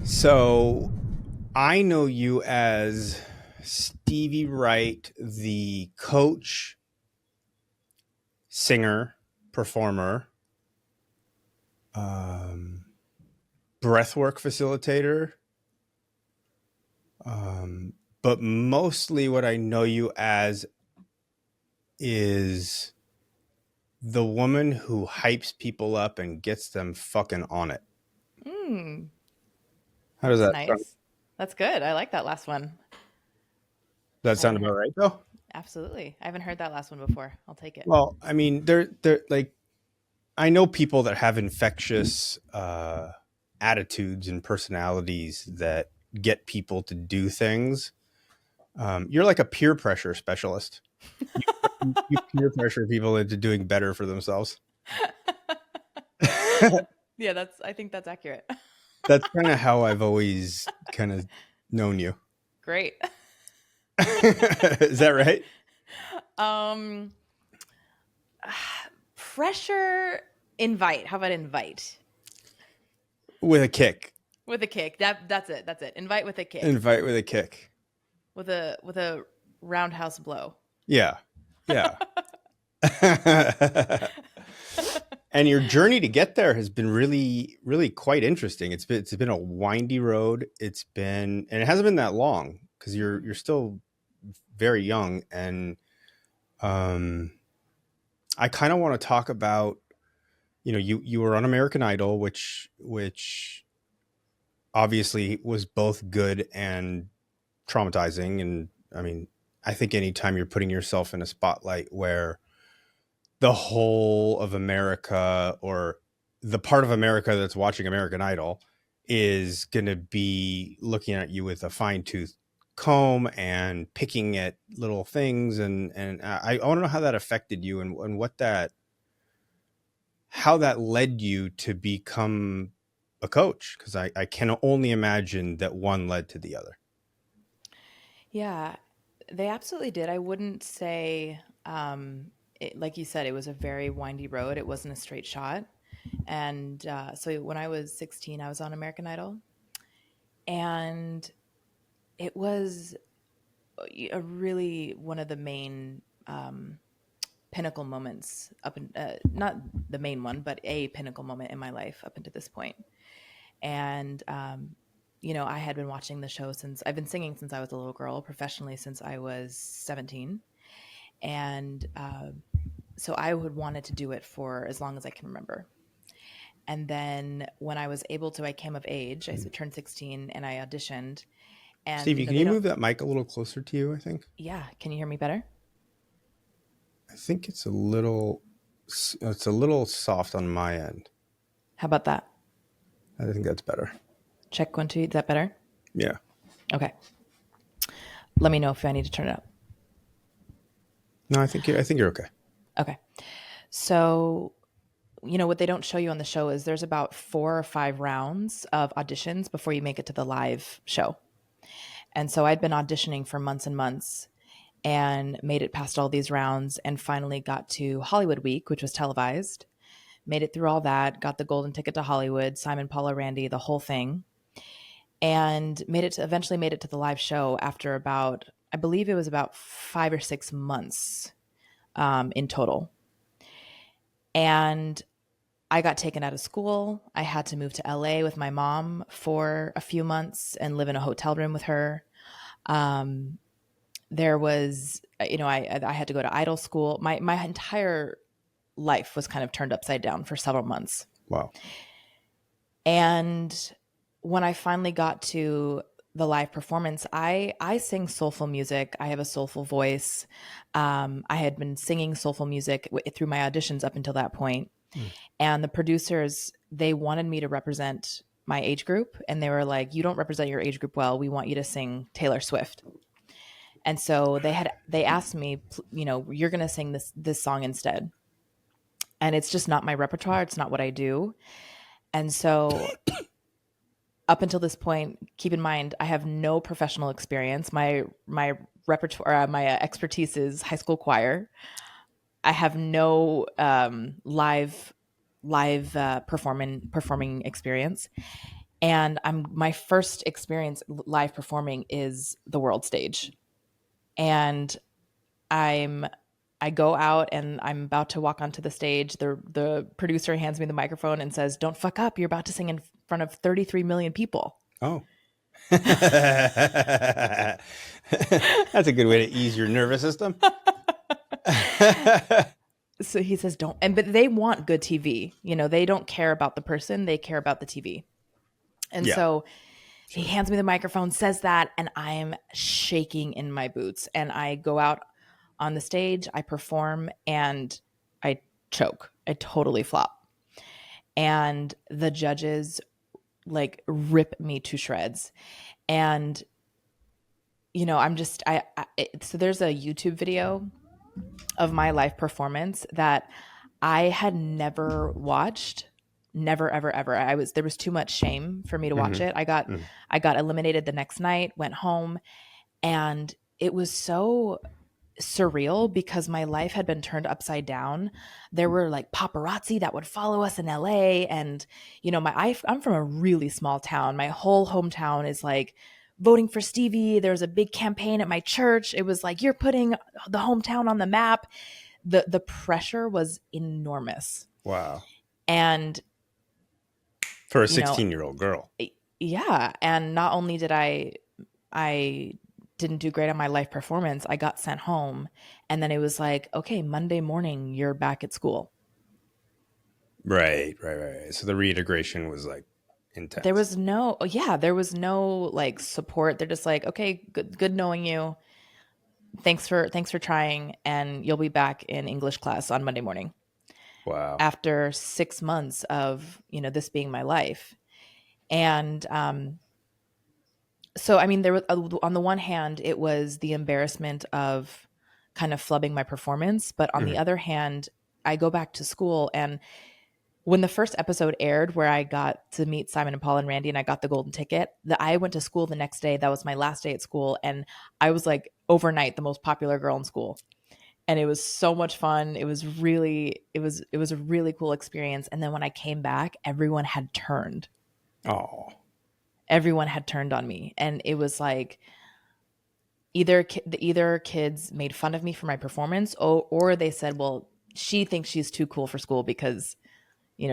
So I know you as Stevie Wright, the coach, singer, performer, um, breathwork facilitator. But mostly what I know you as is the woman who hypes people up and gets them fucking on it. Mm, How does that's that sound? nice. That's good. I like that last one. Does that I sound haven't about heard. right though? Absolutely. I haven't heard that last one before. I'll take it. Well, I mean, they're like I know people that have infectious attitudes and personalities that get people to do things. You're like a peer pressure specialist. You peer pressure people into doing better for themselves. Yeah, I think that's accurate. That's kind of how I've always kind of known you. Great. Is that right? Um, pressure invite. How about invite With a kick. with a kick? That's it. That's it. Invite with a kick. Invite with a kick. With a roundhouse blow. Yeah. Yeah. And your journey to get there has been really, really quite interesting. It's been a windy road. And it hasn't been that long because you're still very young. And um, I kind of want to talk about, you were on American Idol, which obviously was both good and traumatizing. And I mean, I think anytime you're putting yourself in a spotlight where the whole of America, or the part of America that's watching American Idol, is going to be looking at you with a fine tooth comb and picking at little things. And I want to know how that affected you, and how that led you to become a coach. Cause I can only imagine that one led to the other. Yeah, they absolutely did. I wouldn't say, like you said, it was a very windy road. It wasn't a straight shot. And so when I was 16, I was on American Idol. And it was a really one of the main pinnacle moments not the main one, but a pinnacle moment in my life up until this point. And, I had been watching the show since I've been singing since I was a little girl, professionally since I was 17. And so I would wanted to do it for as long as I can remember. And then when I was able to, I came of age. I turned 16 and I auditioned. And Stevie, can they you don't. move that mic a little closer to you? Yeah, can you hear me better? I think it's a little soft on my end. How about that? I think that's better. Check 1 2. Is that better? Yeah. Okay. Let me know if I need to turn it up. No, I think you're okay. Okay. So, what they don't show you on the show is there's about 4 or 5 rounds of auditions before you make it to the live show. And so I'd been auditioning for months and months and made it past all these rounds and finally got to Hollywood Week, which was televised. Made it through all that, got the golden ticket to Hollywood, Simon, Paula, Randy, the whole thing, and eventually made it to the live show after about, I believe it was about 5 or 6 months in total. And I got taken out of school. I had to move to LA with my mom for a few months and live in a hotel room with her. There was, I had to go to idol school. My entire life was kind of turned upside down for several months. Wow. And when I finally got to the live performance, I sing soulful music. I have a soulful voice. I had been singing soulful music through my auditions up until that point. And the producers, they wanted me to represent my age group. And they were like, you don't represent your age group well. We want you to sing Taylor Swift. And so they asked me, you're going to sing this song instead. And it's just not my repertoire. It's not what I do. And so up until this point, keep in mind, I have no professional experience. My repertoire, my expertise is high school choir. I have no live performing experience, And my first experience live performing is the world stage. And I'm I go out and I'm about to walk onto the stage. The producer hands me the microphone and says, "Don't fuck up. You're about to sing in front of 33 million people." Oh. That's a good way to ease your nervous system. So he says, "Don't." And but they want good TV. They don't care about the person, they care about the TV. And Yeah, so he sure. hands me the microphone, says that, and I'm shaking in my boots. And I go out on the stage, I perform, and I choke. I totally flop. And the judges like rip me to shreds. And I'm just so there's a YouTube video of my live performance that I had never watched. Never, ever, ever. There was too much shame for me to watch Hmm. it. I got eliminated the next night, went home, and it was so surreal because my life had been turned upside down. There were like paparazzi that would follow us in LA, and I'm from a really small town. My whole hometown is like voting for Stevie. There was a big campaign at my church. It was like, you're putting the hometown on the map. The pressure was enormous. Wow. And For a you know 16-year-old girl. yeah, and not only did I didn't do great on my live performance, I got sent home, and then it was like, okay, Monday morning you're back at school. Right, right, right. So the reintegration was like There intense. was no yeah, there was no like support. They're just like, okay, good knowing you. Thanks for trying, and you'll be back in English class on Monday morning. Wow. After 6 months of this being my life. And so I mean, there was on the one hand it was the embarrassment of kind of flubbing my performance, but on the Hmm. other hand, I go back to school, and when the first episode aired where I got to meet Simon and Paul and Randy and I got the golden ticket, I went to school the next day. That was my last day at school, and I was like overnight the most popular girl in school. And it was so much fun. It was a really cool experience. And then when I came back, Oh. everyone had turned on me, and it was like either kids made fun of me for my performance, or they said, well, she thinks she's too cool for school because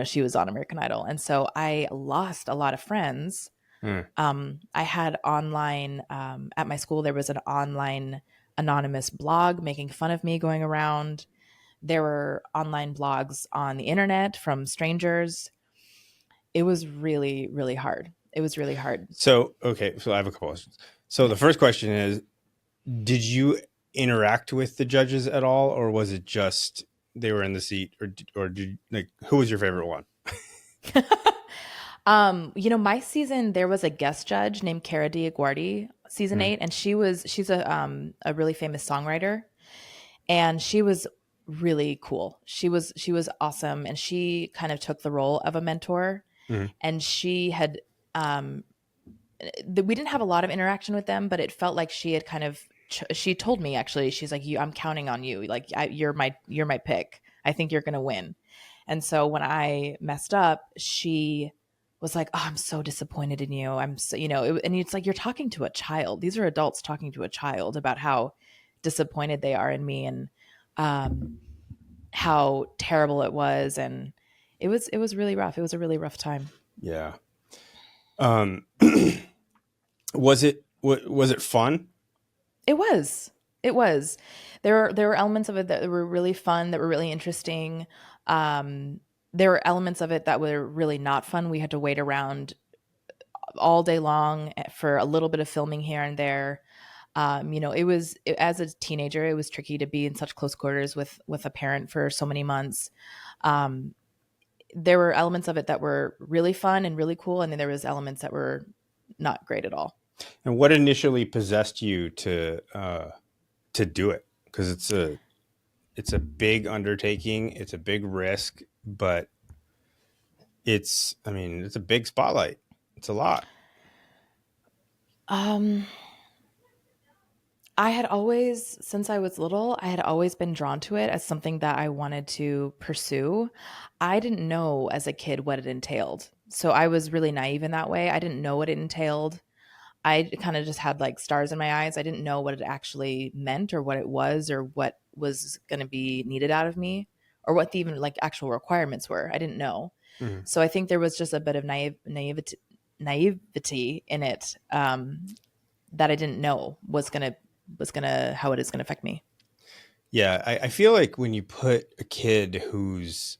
she was on American Idol. And so I lost a lot of friends. Hmm. I had online at my school, there was an online anonymous blog making fun of me going around. There were online blogs on the internet from strangers. It was really, really hard. It was really hard. So, okay, so I have a couple questions. So the Yeah. first question is, did you interact with the judges at all, or was it just they were in the seat, or did like who was your favorite one? My season, there was a guest judge named Cara Diaguardi, season Hmm. 8, and she's a really famous songwriter, and she was really cool. She was awesome, and she kind of took the role of a mentor, Hmm. and she had um we didn't have a lot of interaction with them, but it felt like she had kind of she told me, actually, she's like, I'm counting on you. Like, you're my pick. I think you're going to win. And so when I messed up, she was like, "Oh, I'm so disappointed in you. I'm so, and it's like, you're talking to a child. These are adults talking to a child about how disappointed they are in me, and um, how terrible it was. And it was really rough. It was a really rough time. Yeah. Um, was it fun? It was. It was. There were elements of it that were really fun, that were really interesting. Um, there were elements of it that were really not fun. We had to wait around all day long for a little bit of filming here and there. As a teenager, it was tricky to be in such close quarters with a parent for so many months. Um, there were elements of it that were really fun and really cool, and then there was elements that were not great at all. And what initially possessed you to do it? Because it's a big undertaking, it's a big risk, but I mean, it's a big spotlight. It's a lot. Um, I had always, since I was little, I had always been drawn to it as something that I wanted to pursue. I didn't know as a kid what it entailed. So I was really naive in that way. I didn't know what it entailed. I kind of just had like stars in my eyes. I didn't know what it actually meant or what it was or what was going to be needed out of me or what the even like actual requirements were. I didn't know. Mhm. So I think there was just a bit of naivety in it, that I didn't know was gonna how it is gonna affect me. Yeah, I feel like when you put a kid who's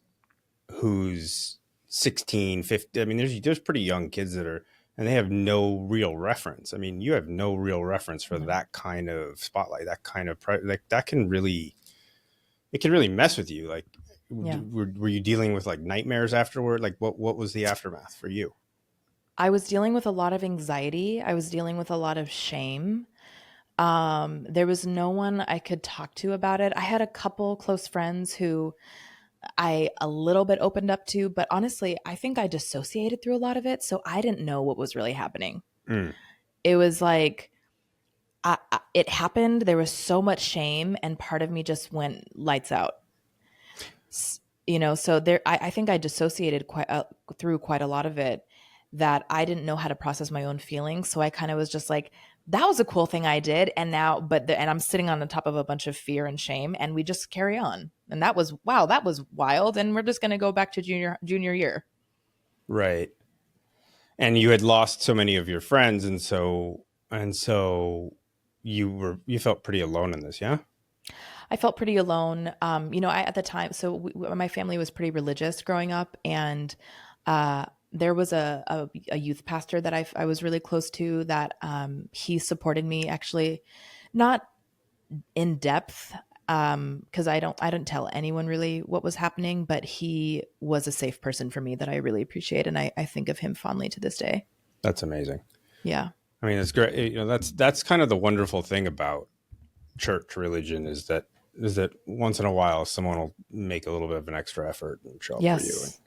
16, 50, I mean, there's pretty young kids that are, and they have no real reference. I mean, you have no real reference for No. that kind of spotlight, that kind of like that can really, it can really mess with you. Like, Yeah. were you dealing with like nightmares afterward? Like, what was the aftermath for you? I was dealing with a lot of anxiety. I was dealing with a lot of shame. There was no one I could talk to about it. I had a couple close friends who I a little bit opened up to, but honestly, I think I dissociated through a lot of it. So I didn't know what was really happening. Mm, It was like, it happened. There was so much shame, and part of me just went lights out. So there, I think I dissociated through quite a lot of it, that I didn't know how to process my own feelings. So I kind of was just like, that was a cool thing I did. And now, and I'm sitting on the top of a bunch of fear and shame, and we just carry on. And that was, wow, that was wild. And we're just going to go back to junior year. right. And you had lost so many of your friends, and so you felt pretty alone in this, yeah. I felt pretty alone. At the time, so my family was pretty religious growing up, and there was a youth pastor that I was really close to, that he supported me, actually, not in depth, because I didn't tell anyone really what was happening, but he was a safe person for me that I really appreciate, and I think of him fondly to this day. That's amazing. Yeah. I mean, it's great. That's kind of the wonderful thing about church religion is that once in a while someone will make a little bit of an extra effort and show up for you. And Yes.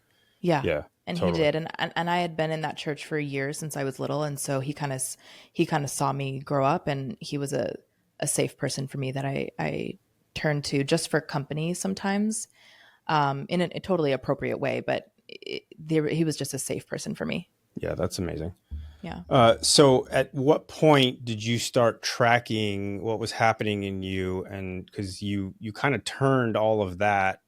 Yeah. yeah, And he totally. did, and I had been in that church for years since I was little, and so he kind of saw me grow up, and he was a safe person for me that I turned to just for company sometimes, in a totally appropriate way, but he was just a safe person for me. Yeah, that's amazing. Yeah. So at what point did you start tracking what was happening in you? And because you kind of turned all of that,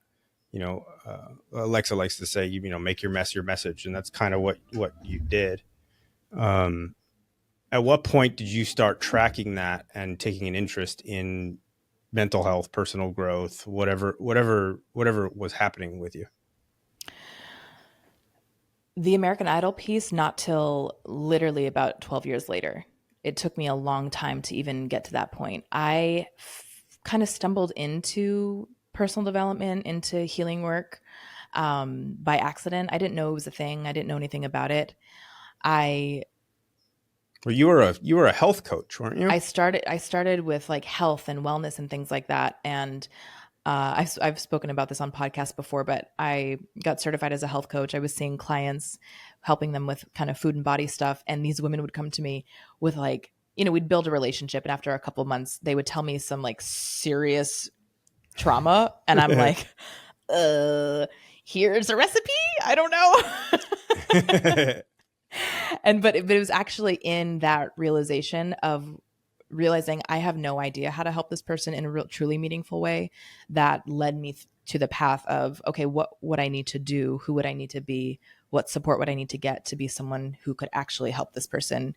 Alexa likes to say, make your mess your message, and that's kind of what you did. Um, at what point did you start tracking that and taking an interest in mental health, personal growth, whatever was happening with you? The American Idol piece, not till literally about 12 years later. It took me a long time to even get to that point. I kind of stumbled into personal development, into healing work, by accident. I didn't know it was a thing. I didn't know anything about it. I Well, you were a health coach, weren't you? I started with like health and wellness and things like that, and I've spoken about this on podcasts before, but I got certified as a health coach. I was seeing clients, helping them with kind of food and body stuff, and these women would come to me with like, we'd build a relationship, and after a couple of months, they would tell me some like serious trauma, and I'm like, uh, here's a recipe. I don't know. But it was actually in that realization of realizing I have no idea how to help this person in a real, truly meaningful way, that led me to the path of, okay, what would I need to do? Who would I need to be? What support would I need to get to be someone who could actually help this person,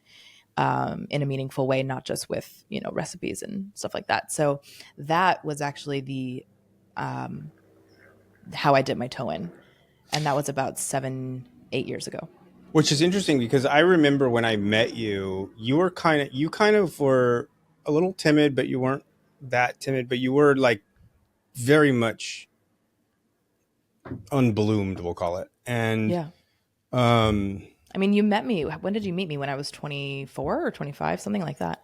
in a meaningful way, not just with, recipes and stuff like that. So that was actually the, how I dipped my toe in. And that was about 7, 8 years ago. Which is interesting because I remember when I met you, you kind of were a little timid, but you weren't that timid, but you were like very much unbloomed, we'll call it. And Yeah. um, I mean, you met me. When did you meet me? When I was 24 or 25, something like that.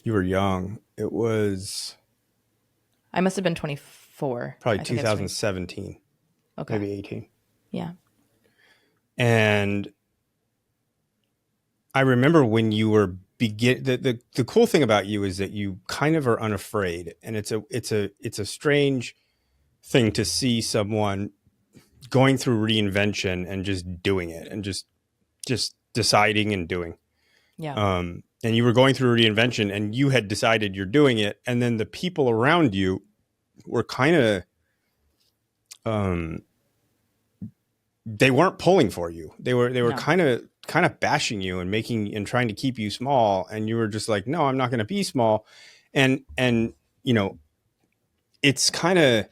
you were young. It was I must have been 24. probably I think I was 20. 2017, Okay. maybe 18. Yeah. And I remember when you were the cool thing about you is that you kind of are unafraid, and it's a strange thing to see someone going through reinvention and just doing it and just deciding and doing. Yeah. And you were going through reinvention and you had decided you're doing it. And then the people around you were kind of, um, they weren't pulling for you. They were No. kind of bashing you and making and trying to keep you small. And you were just like, no, I'm not going to be small. And, you know, it's kind of,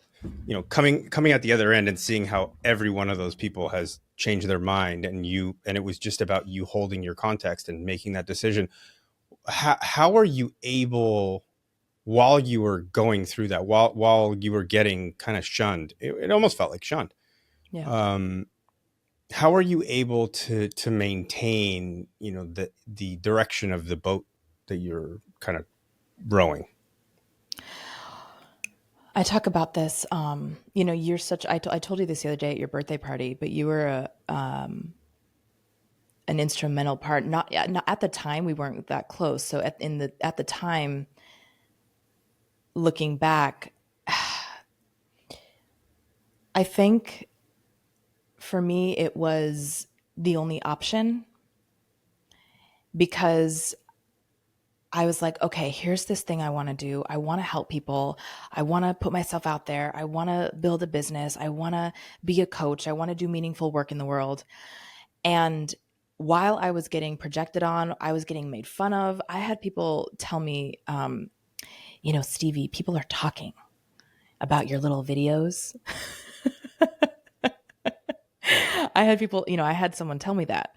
you know, coming out the other end and seeing how every one of those people has changed their mind, and it was just about you holding your context and making that decision. How are you able, while you were going through that, while you were getting kind of shunned, it almost felt like shunned. Yeah. Um, how are you able to maintain, you know, the direction of the boat that you're kind of rowing? I talk about this. You know, you're such. I told you this the other day at your birthday party, but you were an instrumental part. Not at the time, we weren't that close. So at the time, looking back, I think for me it was the only option, because I was like, okay, here's this thing I want to do. I want to help people. I want to put myself out there. I want to build a business. I want to be a coach. I want to do meaningful work in the world. And while I was getting projected on, I was getting made fun of. I had people tell me, you know, Stevie, people are talking about your little videos. I had people, you know, I had someone tell me that.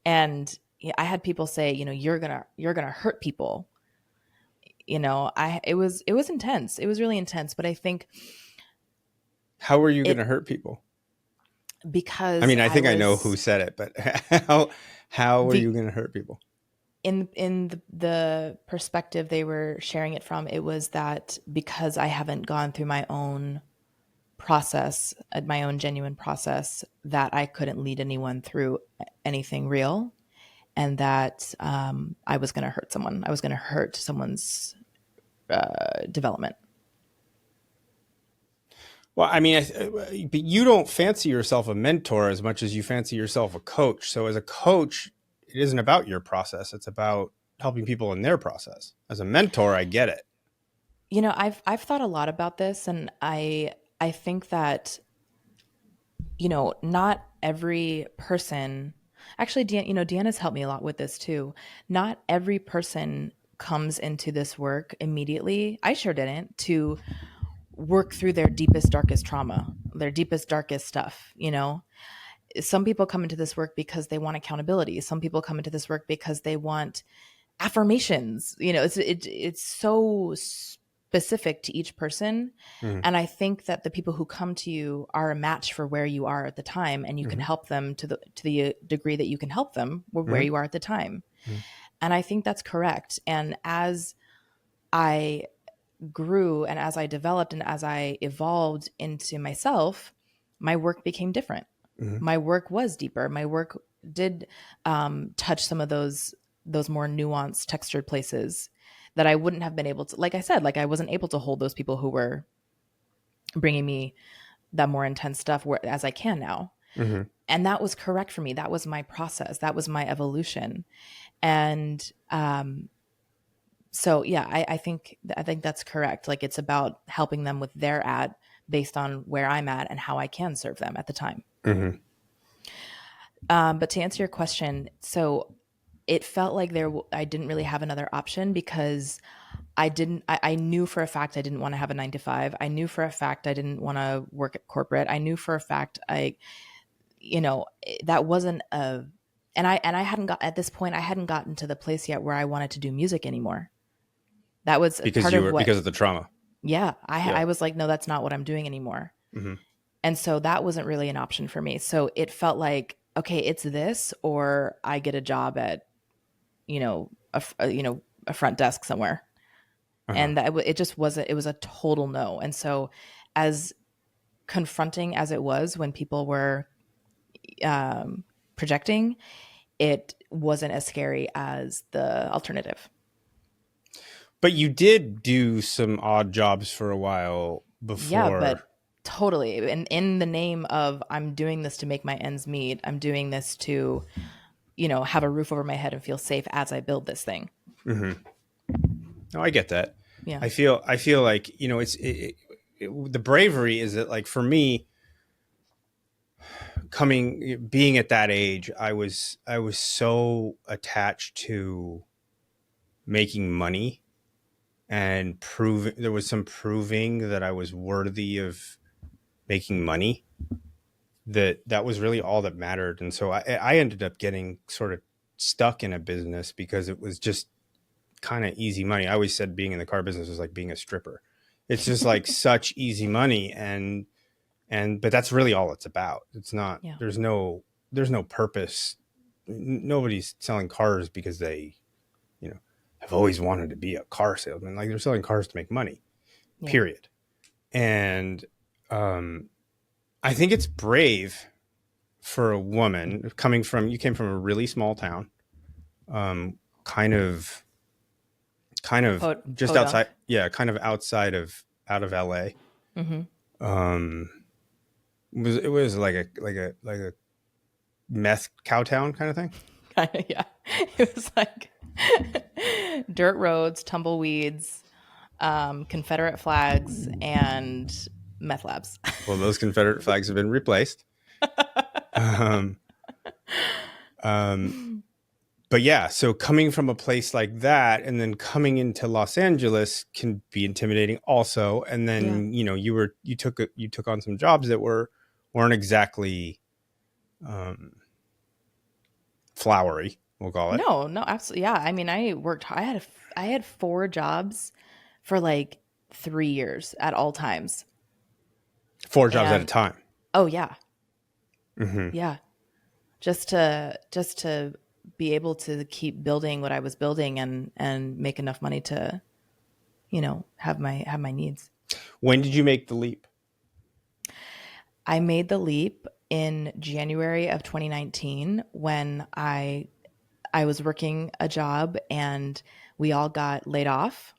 And I had people say, you know, you're gonna hurt people. You know, it was intense. It was really intense. But I think How are you going it to hurt people? I because mean, I I think I know who was said it, but how how are you the going to hurt people? in the perspective they were sharing it from, it was that because I haven't gone through my own process, my own genuine process, that I couldn't lead anyone through anything real, and that I was going to hurt someone. I was going to hurt someone's development. Well, I mean, but you don't fancy yourself a mentor as much as you fancy yourself a coach. So as a coach, it isn't about your process. It's about helping people in their process. As a mentor, I get it. You know, I've thought a lot about this, and I think that, you know, not every person, actually, you know, Deanna's helped me a lot with this too. Not every person comes into this work immediately. I sure didn't, to work through their deepest, darkest trauma, their deepest, darkest stuff. You know, some people come into this work because they want accountability. Some people come into this work because they want affirmations. You know, it's so specific to each person. Mm-hmm. And I think that the people who come to you are a match for where you are at the time, and you can Mm-hmm. help them to the degree that you can help them where Mm-hmm. you are at the time. And I think that's correct. And as I grew and as I developed and as I evolved into myself, my work became different. Mm-hmm. My work was deeper. My work did touch some of those more nuanced, textured places that I wouldn't have been able to. Like I said, like I wasn't able to hold those people who were bringing me that more intense stuff as I can now. Mm-hmm. And that was correct for me. That was my process. That was my evolution. And so yeah, I think that's correct. Like it's about helping them with their at based on where I'm at and how I can serve them at the time. Mm-hmm. But to answer your question, so it felt like I didn't really have another option, because I knew for a fact I didn't want to have a 9 to 5. I knew for a fact I didn't want to work at corporate. I knew for a fact you know, that wasn't a, and I hadn't got, at this point, I hadn't gotten to the place yet where I wanted to do music anymore. That was Because part of what, because of the trauma. yeah, Yeah. I was like, no, that's not what I'm doing anymore. Mm-hmm. And so that wasn't really an option for me. So it felt like, okay, it's this, or I get a job at, you know, a front desk somewhere. Uh-huh. And it just wasn't, it was a total no. And so, as confronting as it was when people were projecting, it wasn't as scary as the alternative. But you did do some odd jobs for a while Yeah, but before. totally. And in the name of I'm doing this to make my ends meet, I'm doing this to, have a roof over my head and feel safe as I build this thing. Mm-hmm. No, I get that. Yeah. I feel like, the bravery is that, like, for me, being at that age, I was so attached to making money and proving there was some proving that I was worthy of making money, that was really all that mattered. And so I ended up getting sort of stuck in a business because it was just kind of easy money. I always said being in the car business was like being a stripper. It's just like such easy money, but that's really all it's about. It's not. Yeah. There's no purpose. Nobody's selling cars because they, have always wanted to be a car salesman. Like, they're selling cars to make money. Yeah. Period. And I think it's brave for a woman you came from a really small town, kind of just Podunk. outside, yeah, kind of out of LA. Mm-hmm. Um, it was like a meth cow town kind of thing. Kind of, yeah. It was like dirt roads, tumbleweeds, Confederate flags, and meth labs. Well, those Confederate flags have been replaced. Um, um, but yeah, so coming from a place like that and then coming into Los Angeles can be intimidating also. And then, you took on some jobs that weren't exactly, flowery, we'll call it. No, no, absolutely. Yeah. I mean, I had 4 jobs for like 3 years at all times. 4 jobs at a And time. oh yeah. Mm-hmm. Yeah. Just to be able to keep building what I was building and make enough money to, have my needs. When did you make the leap? I made the leap in January of 2019 when I was working a job and we all got laid off.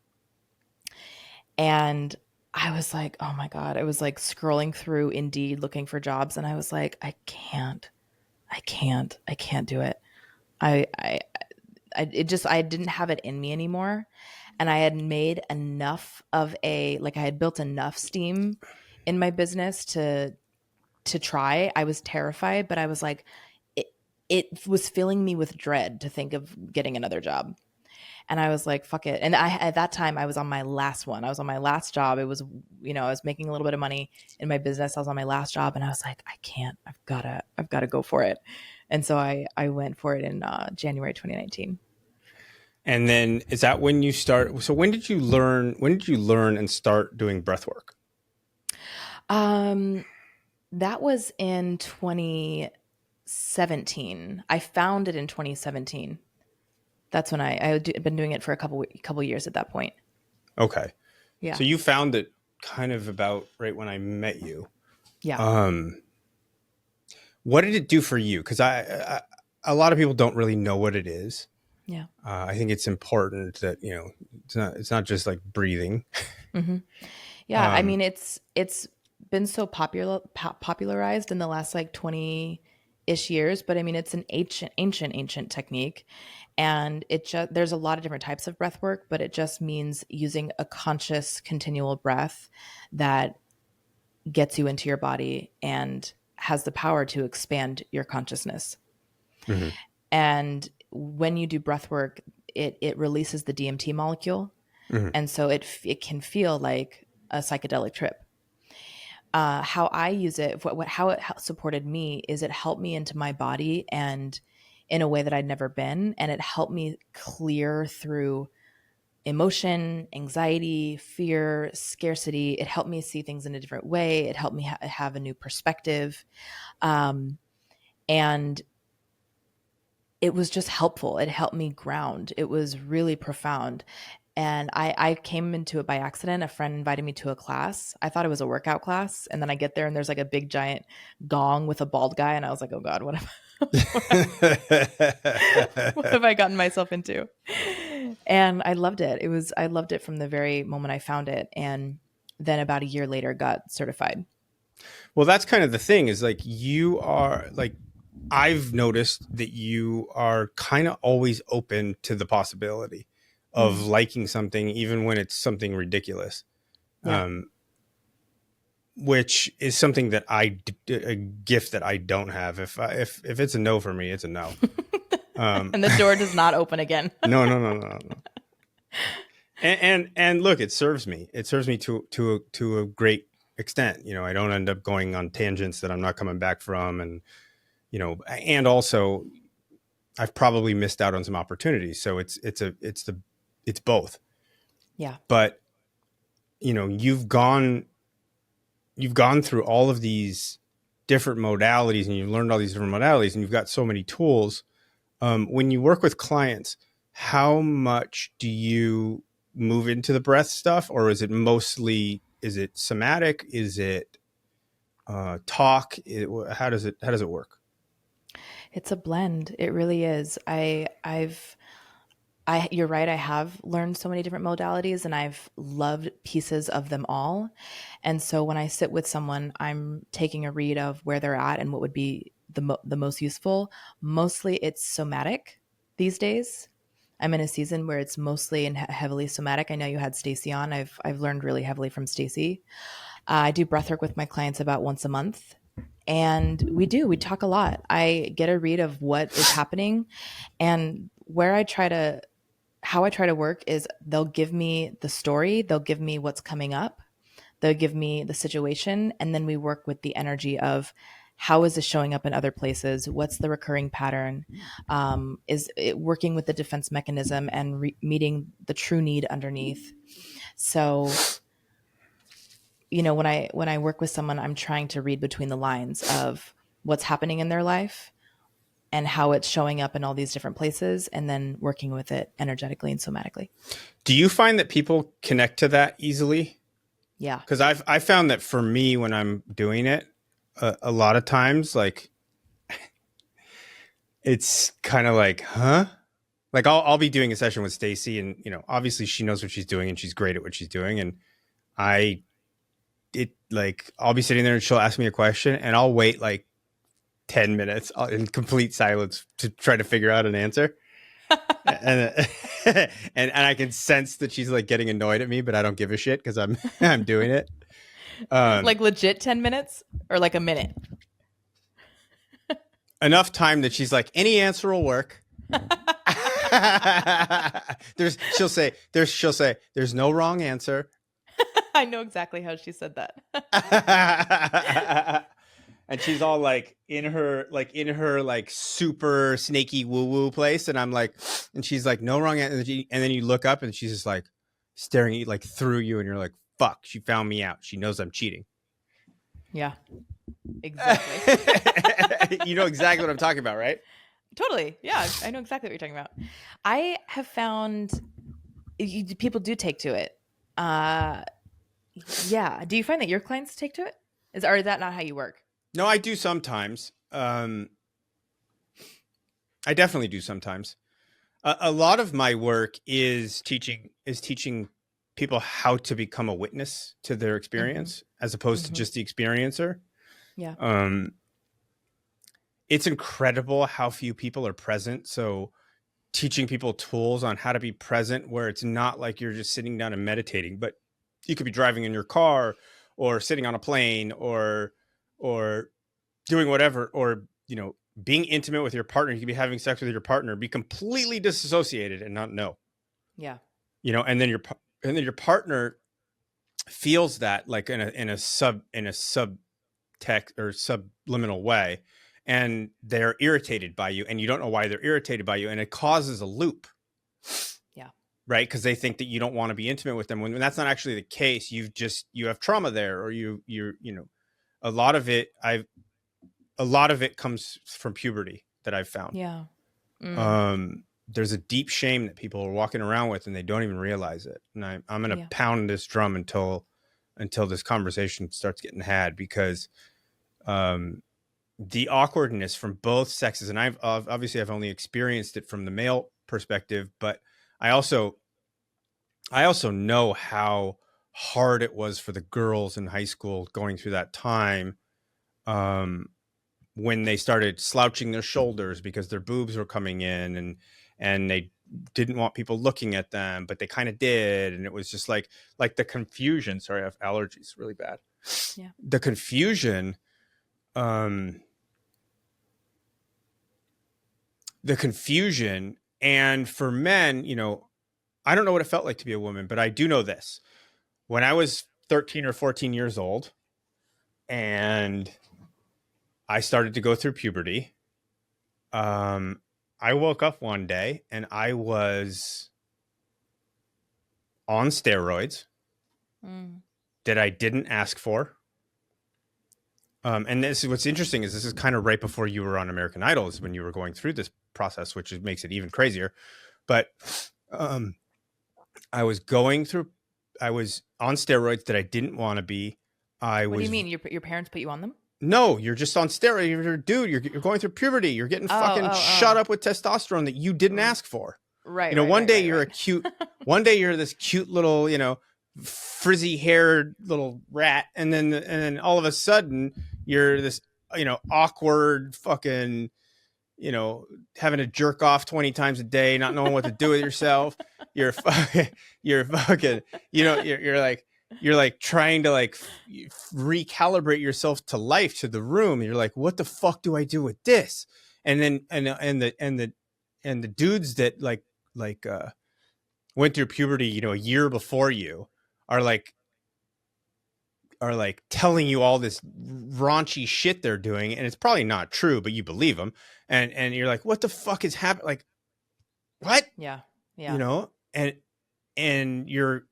And I was like, oh my God, I was like scrolling through Indeed looking for jobs. And I was like, I can't do it. I didn't have it in me anymore. And I had made enough of I had built enough steam in my business to try. I was terrified, but I was like, it was filling me with dread to think of getting another job. And I was like, fuck it. And at that time I was on my last one. I was on my last job. It was, I was making a little bit of money in my business. I was on my last job and I was like, I can't, I've gotta go for it. And so I went for it in January 2019. And then is that when you start? So when did you learn and start doing breath work? That was in 2017. I found it in 2017. That's when I'd been doing it for a couple years at that point. Okay. Yeah. So you found it kind of about right when I met you. Yeah. What did it do for you? Because I a lot of people don't really know what it is. Yeah. I think it's important that it's not just like breathing. Mm-hmm. Yeah. I mean, it's been so popularized in the last like 20-ish years, but I mean, it's an ancient technique, and there's a lot of different types of breath work, but it just means using a conscious, continual breath that gets you into your body and has the power to expand your consciousness. Mm-hmm. And when you do breath work, it releases the DMT molecule. Mm-hmm. And so it can feel like a psychedelic trip. How I use it, how it supported me is it helped me into my body and in a way that I'd never been. And it helped me clear through emotion, anxiety, fear, scarcity. It helped me see things in a different way. It helped me have a new perspective. And it was just helpful. It helped me ground. It was really profound. And I came into it by accident. A friend invited me to a class. I thought it was a workout class. And then I get there and there's like a big giant gong with a bald guy. And I was like, oh God, what have I gotten myself into? And I loved it. I loved it from the very moment I found it. And then about a year later got certified. Well, that's kind of the thing is like you are like I've noticed that you are kind of always open to the possibility of Mm, liking something, even when it's something ridiculous, yeah. um, which is something that a gift that I don't have. If it's a no for me, it's a no. Um, And the door does not open again. no, no, no, no, no. And look, it serves me. It serves me to a great extent. You know, I don't end up going on tangents that I'm not coming back from, and and also I've probably missed out on some opportunities. So it's both. Yeah. But you've gone through all of these different modalities, and you've learned all these different modalities, and you've got so many tools. When you work with clients, how much do you move into the breath stuff, or is it somatic? Is it talk? How does it work? It's a blend. It really is. You're right. I have learned so many different modalities and I've loved pieces of them all. And so when I sit with someone, I'm taking a read of where they're at and what would be the most useful. Mostly it's somatic these days. I'm in a season where it's mostly and heavily somatic. I know you had Stacy on. I've learned really heavily from Stacy. I do breathwork with my clients about once a month. And we talk a lot. I get a read of what is happening and how I try to work is they'll give me the story, they'll give me what's coming up, they'll give me the situation, and then we work with the energy of how is this showing up in other places? What's the recurring pattern? Is it working with the defense mechanism and meeting the true need underneath? So, when I work with someone, I'm trying to read between the lines of what's happening in their life and how it's showing up in all these different places, and then working with it energetically and somatically. Do you find that people connect to that easily? Yeah. Because I found that for me when I'm doing it, a lot of times like it's kind of like, huh? Like I'll be doing a session with Stacy, and obviously she knows what she's doing, and she's great at what she's doing, and I it like I'll be sitting there and she'll ask me a question, and I'll wait like 10 minutes in complete silence to try to figure out an answer, and and I can sense that she's like getting annoyed at me, but I don't give a shit because I'm I'm doing it. Um, Like legit 10 minutes or like a minute? enough time that she's like, any answer will work. She'll say there's no wrong answer. I know exactly how she said that. And she's all like in her like super snaky woo woo place, and I'm like, and she's like, no wrong answer. And then you look up and she's just like staring at you like through you, and you're like, fuck, she found me out, she knows I'm cheating. Yeah, exactly. You know exactly what I'm talking about, right? Totally. Yeah, I know exactly what you're talking about. I have found people do take to it. Uh, yeah. Do you find that your clients take to it? Or is that not how you work? No, I do sometimes. I definitely do sometimes. A lot of my work is teaching people how to become a witness to their Mm-hmm. experience as opposed to Mm-hmm. just the experiencer. Yeah. Um, it's incredible how few people are present. So teaching people tools on how to be present where it's not like you're just sitting down and meditating, but you could be driving in your car or sitting on a plane or doing whatever, or being intimate with your partner. You could be having sex with your partner, be completely disassociated and not know. Yeah. And then your partner feels that like in a subtext or subliminal way, and they're irritated by you, and you don't know why they're irritated by you, and it causes a loop, Yeah. right? Because they think that you don't want to be intimate with them when that's not actually the case. You have trauma there, or a lot of it I've a lot of it comes from puberty that I've found. Yeah. Mm. There's a deep shame that people are walking around with, and they don't even realize it. And I'm going to Yeah. pound this drum until this conversation starts getting had, because um, the awkwardness from both sexes, and I've only experienced it from the male perspective, but I also I also know how hard it was for the girls in high school going through that time, um, when they started slouching their shoulders because their boobs were coming in, and they didn't want people looking at them, but they kind of did. And it was just like the confusion. Sorry, I have allergies really bad. Yeah. The confusion, um, the confusion. And for men, I don't know what it felt like to be a woman, but I do know this. When I was 13 or 14 years old and I started to go through puberty, I woke up one day and I was on steroids that I didn't ask for. And this is what's interesting is this is kind of right before you were on American Idol, is when you were going through this process, which makes it even crazier. But I was on steroids that I didn't want to be. What do you mean? Your parents put you on them? No, you're just on steroids. You're going through puberty. You're getting fucking shot up with testosterone that you didn't ask for. Right. One day you're a cute, one day you're this cute little, frizzy haired little rat. And then all of a sudden you're this, awkward fucking, having to jerk off 20 times a day, not knowing what to do with yourself. You're fucking, you're like trying to like recalibrate yourself to life, to the room. You're like, what the fuck do I do with this? And then, the dudes that went through puberty, a year before you are like telling you all this raunchy shit they're doing, and it's probably not true, but you believe them, and you're like, what the fuck is happening? Like, what? Yeah. And you're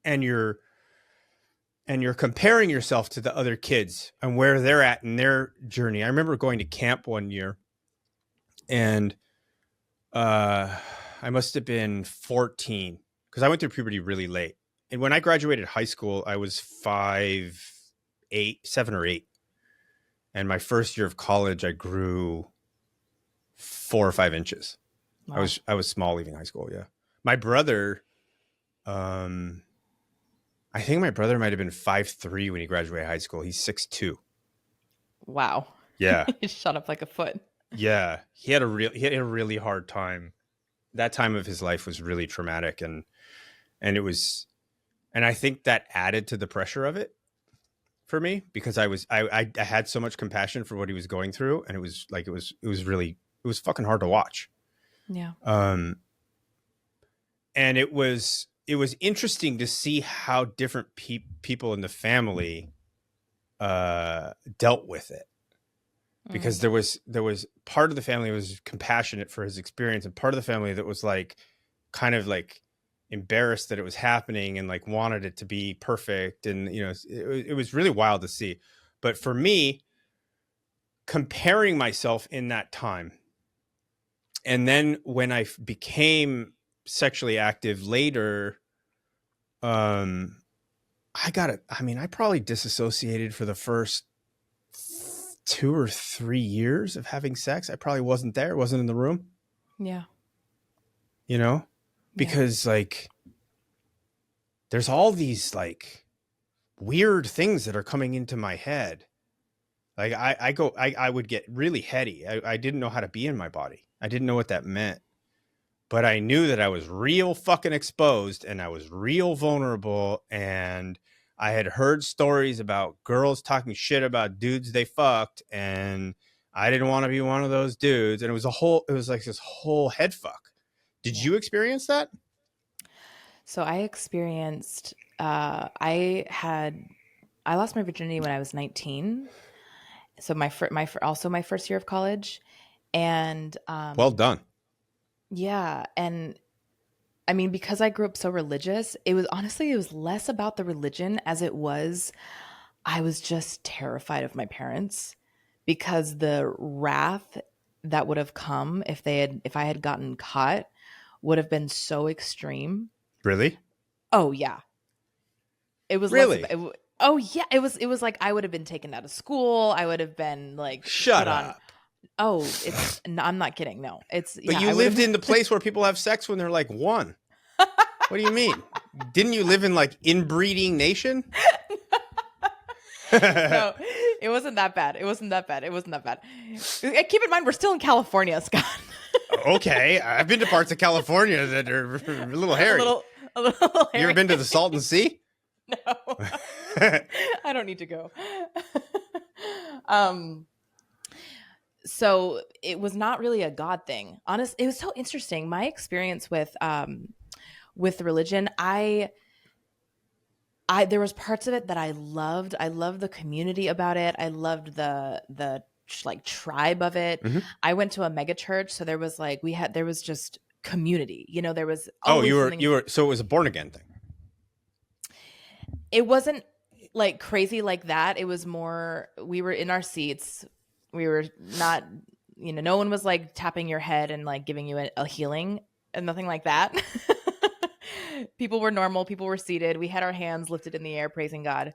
comparing yourself to the other kids and where they're at in their journey. I remember going to camp one year, and I must have been 14 because I went through puberty really late. And when I graduated high school, I was 7 or 8. And my first year of college, I grew 4 or 5 inches. Wow. I was small leaving high school. Yeah. My brother, I think my brother might've been 5'3" when he graduated high school. He's 6'2". Wow. Yeah. He shot up like a foot. Yeah. He had a really hard time. That time of his life was really traumatic. And I think that added to the pressure of it for me, because I had so much compassion for what he was going through. And it was fucking hard to watch. Yeah. And it was interesting to see how different people in the family dealt with it, because there was part of the family was compassionate for his experience, and part of the family that was like kind of like embarrassed that it was happening and like wanted it to be perfect. And it was really wild to see. But for me, comparing myself in that time, and then when I became sexually active later, I probably disassociated for the first 2 or 3 years of having sex. I probably wasn't in the room. Yeah. Because like there's all these like weird things that are coming into my head. Like I would get really heady. I didn't know how to be in my body. I didn't know what that meant. But I knew that I was real fucking exposed, and I was real vulnerable, and I had heard stories about girls talking shit about dudes they fucked, and I didn't want to be one of those dudes. And it was like this whole head fuck. Did you experience that? So I experienced, I lost my virginity when I was 19. So my first year of college, and well done. Yeah, and I mean, because I grew up so religious, it was less about the religion as it was, I was just terrified of my parents, because the wrath that would have come if I had gotten caught would have been so extreme. Really? Oh yeah. It was really. Oh yeah. It was like I would have been taken out of school. I would have been like shut up. Oh, I'm not kidding. No, But you lived in the place where people have sex when they're like 1. What do you mean? Didn't you live in like inbreeding nation? No, it wasn't that bad. It wasn't that bad. It wasn't that bad. Keep in mind, we're still in California, Scott. Okay, I've been to parts of California that are a little A hairy. little, a little You ever hairy. been to the Salton Sea? No, I don't need to go. um, so it was not really a God thing. Honest, it was so interesting. My experience with religion, I there was parts of it that I loved. I loved the community about it. I loved the like tribe of it. Mm-hmm. I went to a mega church, so there was like there was just community. You know, there was Oh, always something. you were. So it was a born again thing. It wasn't like crazy like that. It was more we were in our seats. We were not, no one was like tapping your head and like giving you a healing and nothing like that. People were normal. People were seated. We had our hands lifted in the air, praising God.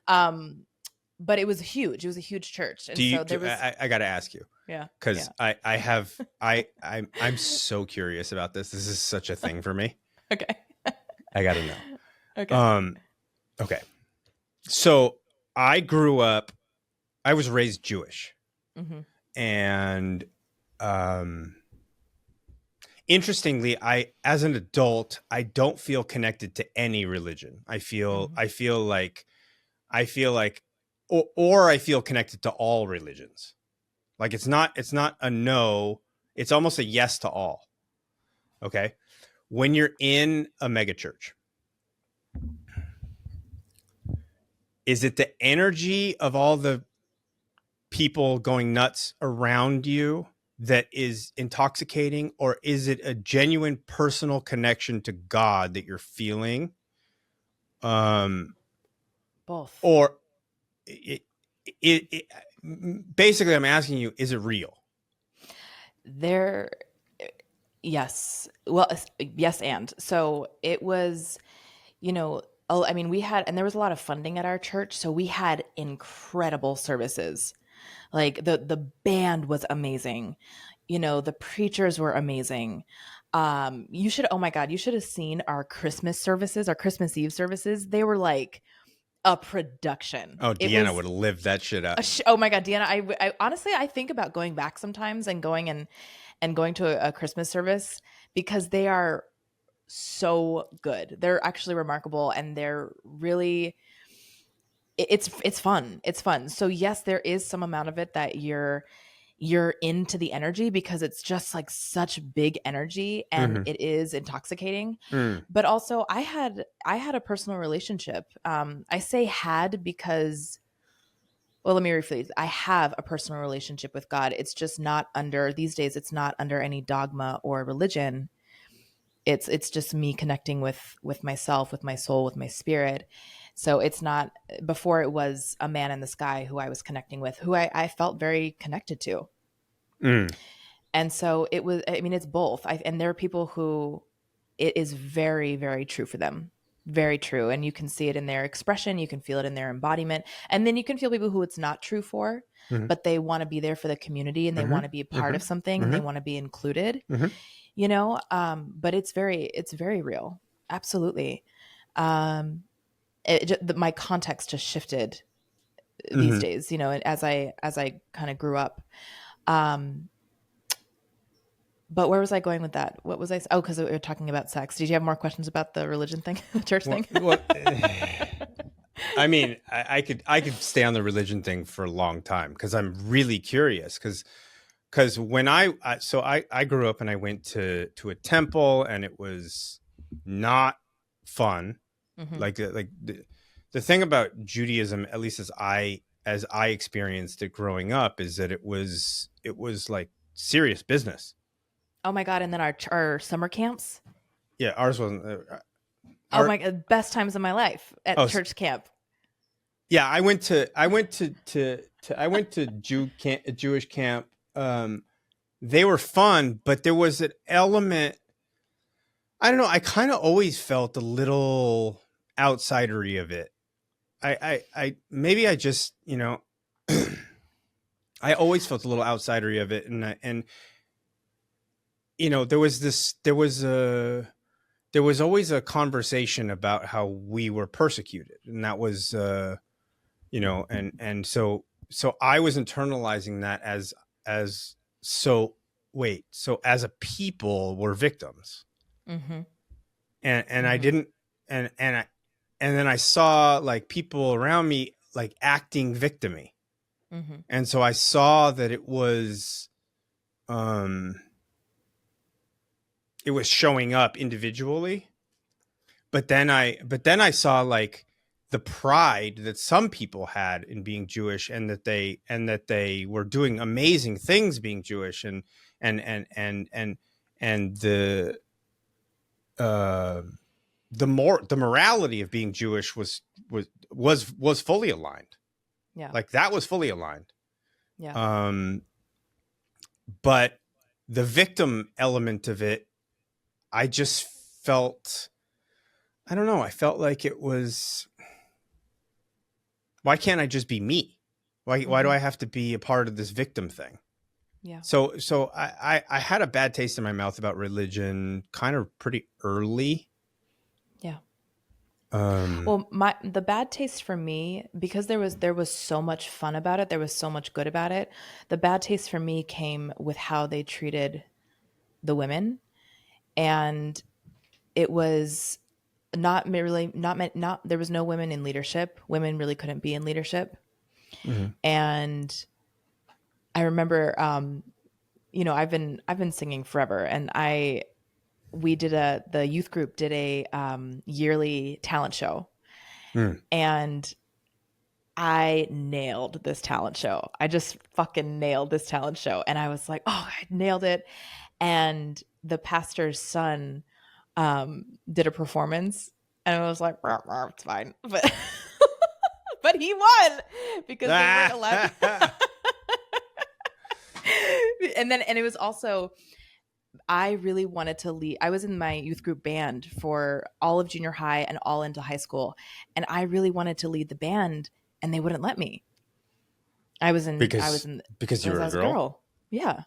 But it was huge. It was a huge church, and so there was. I got to ask you, Yeah, because yeah. I'm so curious about this. This is such a thing for me. Okay. I got to know. Okay. Okay. So I grew up. I was raised Jewish, Mm-hmm. and interestingly, as an adult, I don't feel connected to any religion. I feel like, or I feel connected to all religions. Like it's not a no, it's almost a yes to all. Okay. When you're in a megachurch, is it the energy of all the people going nuts around you that is intoxicating, or is it a genuine personal connection to God that you're feeling? Both. Or it basically, I'm asking you, is it real? There, yes. Well, yes, and so it was. I mean, we had, and there was a lot of funding at our church, so we had incredible services. Like the band was amazing. The preachers were amazing. Oh my God, you should have seen our Christmas services, our Christmas Eve services. They were like a production. Oh, It Deanna was would have lived that shit up. oh my God, Deanna, I honestly, I think about going back sometimes and going to a Christmas service because they are so good. They're actually remarkable, and they're really it's fun. It's fun. So yes, there is some amount of it that you're into the energy because it's just like such big energy and Mm-hmm. it is intoxicating. Mm. But also I had a personal relationship. I say had because, well, let me rephrase. I have a personal relationship with God. It's just not under these days, it's not under any dogma or religion. It's just me connecting with myself, with my soul, with my spirit. So it's not, before it was a man in the sky who I was connecting with, who I felt very connected to. Mm. And so it was, I mean, it's both. And there are people who it is very, very true for them. Very true. And you can see it in their expression. You can feel it in their embodiment. And then you can feel people who it's not true for, Mm-hmm. but they want to be there for the community and they Mm-hmm. want to be a part Mm-hmm. of something and they want to be included, Mm-hmm. but it's very real. Absolutely. My context just shifted these Mm-hmm. days, as I kind of grew up. Um, But where was I going with that? What was I? Oh, because we were talking about sex. Did you have more questions about the religion thing, the church thing? I mean, I could stay on the religion thing for a long time because I'm really curious. Because when I grew up and I went to a temple and it was not fun. Mm-hmm. Like the thing about Judaism, at least as I experienced it growing up, is that it was like serious business. Oh my God! And then our summer camps. Yeah, ours wasn't. Oh my God! Best times of my life at church camp. Yeah, I went to Jewish camp. They were fun, but there was an element. I don't know. I kind of always felt a little outsidery of it. I maybe I just I always felt a little outsidery of it, and there was there was always a conversation about how we were persecuted, and that was and so I was internalizing that as so wait, so as a people we're victims. Mm-hmm. And I Mm-hmm. didn't and then I saw like people around me like acting victimy. Mm-hmm. And so I saw that um it was showing up individually, but then I saw like the pride that some people had in being Jewish, and that they were doing amazing things being Jewish, and uh the morality of being Jewish was fully aligned. Yeah. Like that was fully aligned. Yeah. Um but the victim element of it, I just felt, I don't know, I felt like it was, why can't I just be me? Why do Mm-hmm. I have to be a part of this victim thing? Yeah. So I had a bad taste in my mouth about religion kind of pretty early. Yeah. Um Well, the bad taste for me, because there was so much fun about it, there was so much good about it. The bad taste for me came with how they treated the women, and it was not there was no women in leadership. Women really couldn't be in leadership. mhm. And I remember I've been singing forever, and I we did a the youth group did a yearly talent show, Mm. and I nailed this talent show. I just fucking nailed this talent show. And I was like, oh, I nailed it. And the pastor's son did a performance, and I was like, "Rah, rah, it's fine." But but he won because they weren't allowed Ah! and it was also, I really wanted to lead. I was in my youth group band for all of junior high and all into high school. And I really wanted to lead the band, and they wouldn't let me. I was because in, because you as were I a was a girl? girl. Yeah.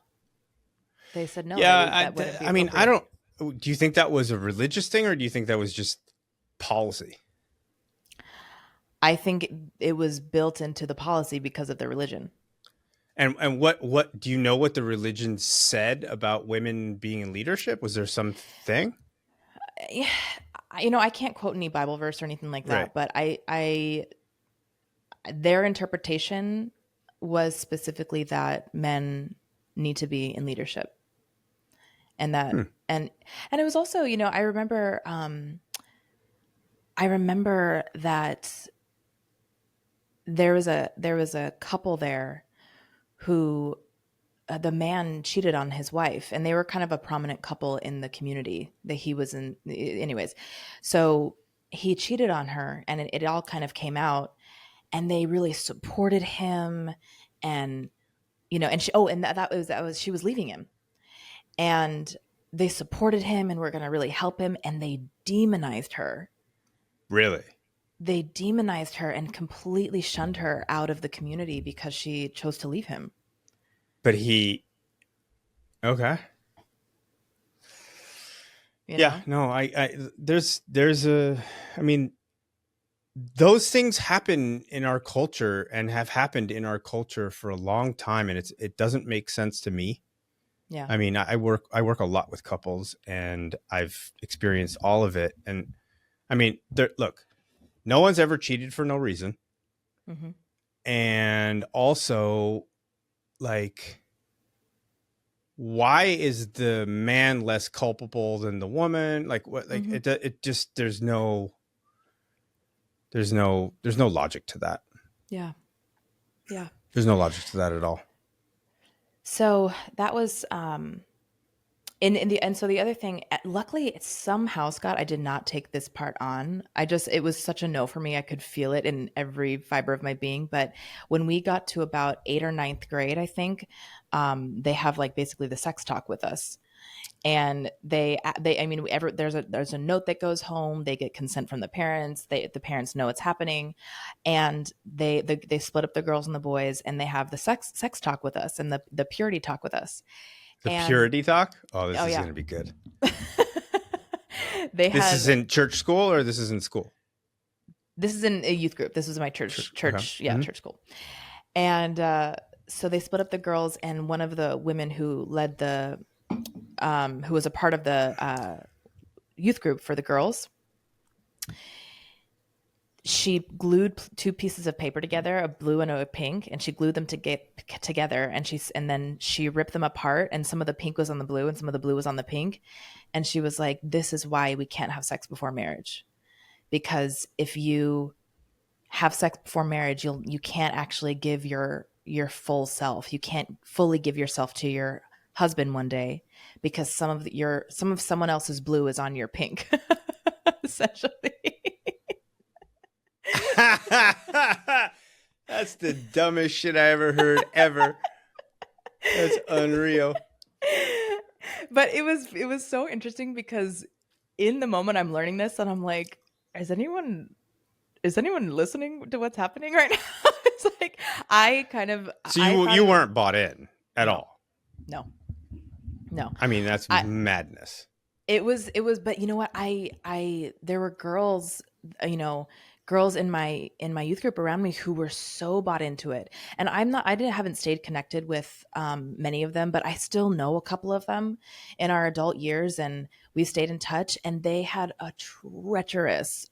They said no, Yeah, that wouldn't be I mean, I appropriate. don't. Do you think that was a religious thing, or do you think that was just policy? I think it was built into the policy because of the religion. And what do you know what the religion said about women being in leadership? Was there something? Yeah, I can't quote any Bible verse or anything like Right. that, but I their interpretation was specifically that men need to be in leadership, and that Hmm. and it was also, I remember that there was a couple there who, the man cheated on his wife, and they were kind of a prominent couple in the community that he was in. Anyways, so he cheated on her, and it all kind of came out, and they really supported him, and and that was she was leaving him, and they supported him and were going to really help him, and demonized her. Really? They demonized her and completely shunned her out of the community because she chose to leave him. But he, okay. You Yeah, know? no, there's a, I mean, those things happen in our culture and have happened in our culture for a long time, and it doesn't make sense to me. Yeah. I mean, I work a lot with couples, and I've experienced all of it. And I mean, look, no one's ever cheated for no reason. Hmm. And also, like, why is the man less culpable than the woman? Like, what, like, Hmm. it just, there's no logic to that. Yeah. Yeah. There's no logic to that at all. So that was and so the other thing, luckily it's somehow, Scott, I did not take this part on. It was such a no for me. I could feel it in every fiber of my being. But when we got to about eighth or ninth grade, I think, they have like basically the sex talk with us. And I mean, there's a note that goes home. They get consent from the parents. The parents know it's happening, and they split up the girls and the boys, and they have the sex talk with us, and the purity talk with us. The And purity talk. Oh, this oh is yeah. going to be good. They This is had in church school or this is in school? this is in a youth group. This was my Church. church Okay. church yeah, church school. And so they split up the girls, and one of the women who led the who was a part of the youth group for the girls, she glued two pieces of paper together, a blue and a pink, and she glued them to get together, and then she ripped them apart, and some of the pink was on the blue and some of the blue was on the pink, and she was like, this is why we can't have sex before marriage, because if you have sex before marriage, you can't actually give your full self. You can't fully give yourself to your husband one day because some of someone else's blue is on your pink. Essentially. That's the dumbest shit I ever heard ever. That's unreal. But it was so interesting because in the moment I'm learning this and I'm like, is anyone listening to what's happening right now? It's like So I thought you weren't bought in at no, all. no. I mean, that's madness. It was, but you know what? There were girls, girls in my youth group around me who were so bought into it. And haven't stayed connected with many of them, but I still know a couple of them in our adult years, and we stayed in touch, and they had a treacherous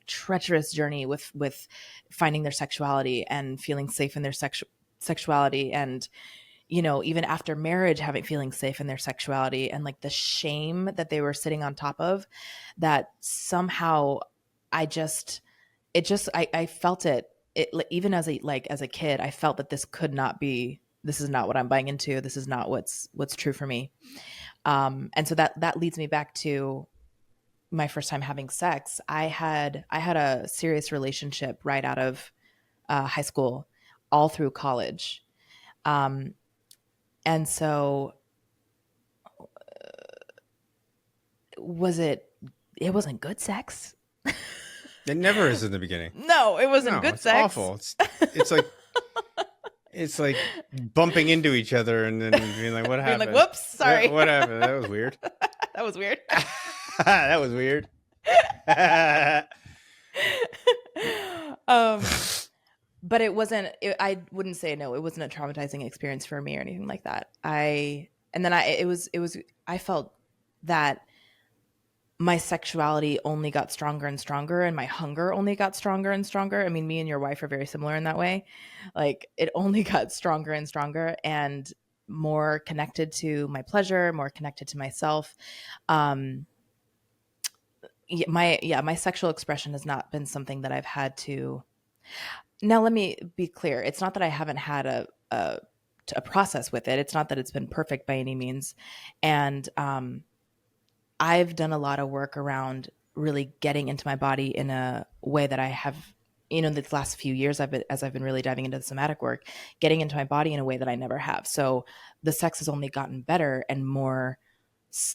journey with finding their sexuality and feeling safe in their sexuality, and even after marriage, feeling safe in their sexuality, and like the shame that they were sitting on top of, that somehow I felt it even as a kid. I felt that this is not what I'm buying into. This is not what's true for me. And so that leads me back to my first time having sex. I had a serious relationship right out of high school, all through college. And so it wasn't good sex. It never is in the beginning. No, it wasn't good it's sex. Awful. It's like bumping into each other and then being like, what happened? Being like, whoops, sorry. What happened? That was weird. That was weird. That was weird. But it wasn't, I wouldn't say no, it wasn't a traumatizing experience for me or anything like that. I felt that my sexuality only got stronger and stronger, and my hunger only got stronger and stronger. I mean, me and your wife are very similar in that way. Like, it only got stronger and stronger, and more connected to my pleasure, more connected to myself. My sexual expression has not been something that I've had to. Now, let me be clear. It's not that I haven't had a process with it. It's not that it's been perfect by any means. And I've done a lot of work around really getting into my body in a way that I have, the last few years as I've been really diving into the somatic work, getting into my body in a way that I never have. So the sex has only gotten better and more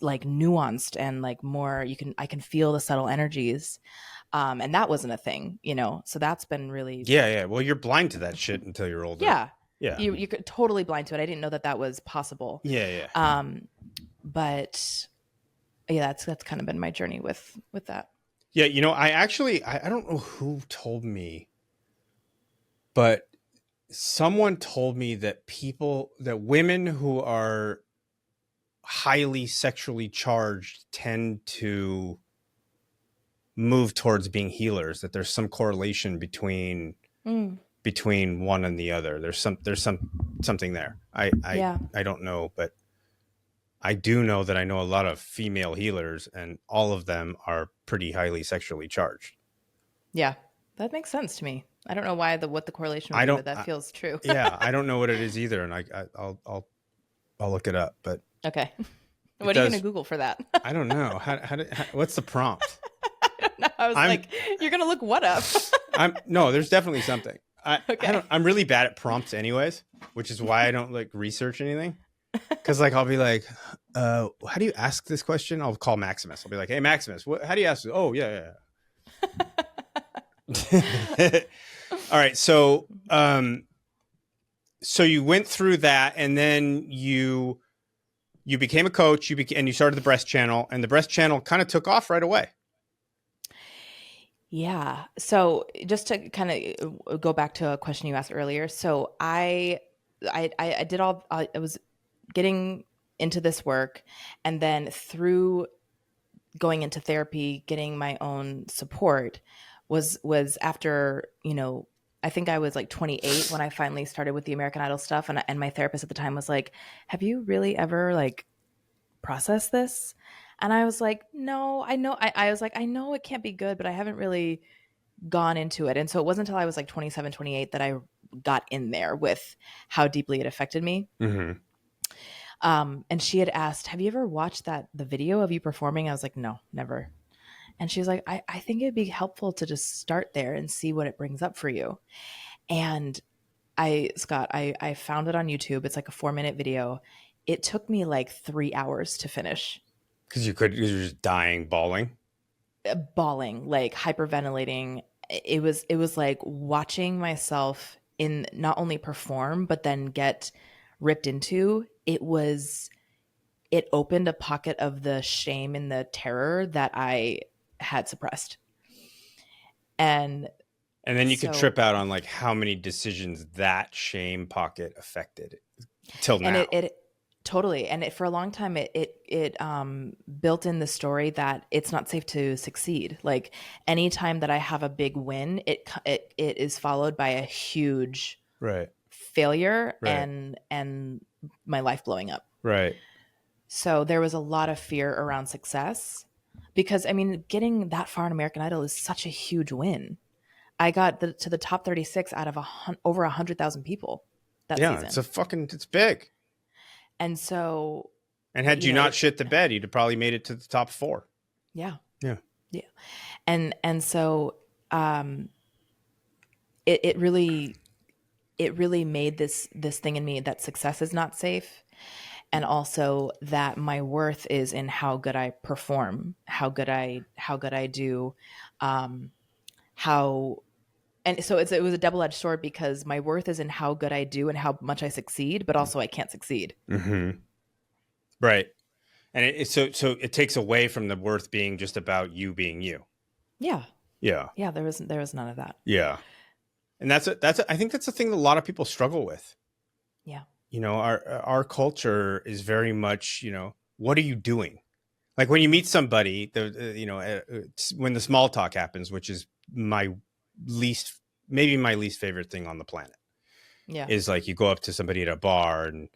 like nuanced, and like more, I can feel the subtle energies. And that wasn't a thing, so that's been really. Yeah. Well, you're blind to that shit until you're older. Yeah. Yeah. You could totally blind to it. I didn't know that was possible. Yeah. But yeah, that's kind of been my journey with that. Yeah. I don't know who told me, but someone told me that women who are highly sexually charged tend to move towards being healers, that there's some correlation between one and the other. There's something there. I don't know, but I do know that I know a lot of female healers, and all of them are pretty highly sexually charged. Yeah, that makes sense to me. I don't know what the correlation would be, but that feels true. Yeah, I don't know what it is either, and I'll look it up. But okay, what are you going to Google for that? I don't know. What's the prompt? I don't know. I was like, you're going to look what up? No, there's definitely something. Okay. I'm really bad at prompts anyways, which is why I don't like research anything. Because like I'll be like, how do you ask this question? I'll call Maximus. I'll be like, hey Maximus, how do you ask this? Oh yeah. All right, so you went through that, and then you became a coach. And you started the breast channel, and the breast channel kind of took off right away. Yeah. So just to kind of go back to a question you asked earlier. So I did all, I was getting into this work, and then through going into therapy, getting my own support was after, I think I was like 28 when I finally started with the American Idol stuff, and my therapist at the time was like, "Have you really ever like processed this?" And I was like, "No, I know." I was like, "I know it can't be good, but I haven't really gone into it." And so it wasn't until I was like 27, 28 that I got in there with how deeply it affected me. Mm-hmm. And she had asked, "Have you ever watched the video of you performing?" I was like, "No, never." And she was like, I think it'd be helpful to just start there and see what it brings up for you. And Scott, I found it on YouTube. It's like a 4-minute video. It took me like 3 hours to finish. Because you're just dying, bawling. Bawling, like hyperventilating. It was like watching myself in not only perform, but then get ripped into. It opened a pocket of the shame and the terror that I had suppressed. And And then you could so, trip out on like how many decisions that shame pocket affected till and now. it totally, and for a long time, it built in the story that it's not safe to succeed. Like anytime that I have a big win, it is followed by a huge Right. failure Right. and my life blowing up. Right. So there was a lot of fear around success, because I mean, getting that far in American Idol is such a huge win. I got to the top 36 out of over 100,000 people that Yeah. It's season. a fucking, it's big. And so, And had you not it, shit the bed, you'd have probably made it to the top four. yeah, Yeah. yeah. And so, um, it really made this thing in me that success is not safe, and also that my worth is in how good I perform, how good I do, um, how and so it was a double-edged sword, because my worth is in how good I do and how much I succeed, but also I can't succeed. Mm-hmm. Right. And so it takes away from the worth being just about you being you. Yeah, Yeah. yeah. There was none of that. Yeah. And I think that's the thing that a lot of people struggle with. Yeah, Our culture is very much, what are you doing? Like when you meet somebody, when the small talk happens, which is my least, maybe my least favorite thing on the planet, yeah. is like you go up to somebody at a bar and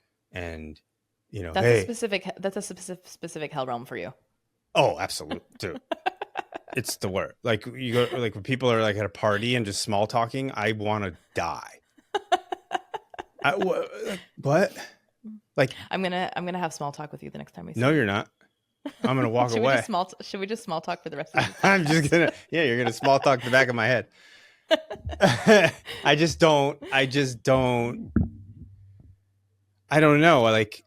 That's a hey, specific hell realm for you. oh, absolute, dude, it's the word. Like you go, like when people are like at a party and just small talking, I want to die. What? Like, I'm gonna have small talk with you the next time we no, see. you're not. I'm gonna walk away. Should we just small talk for the rest of the I'm just podcast? gonna, yeah, you're gonna small talk the back of my head. I just don't, I don't know. Like,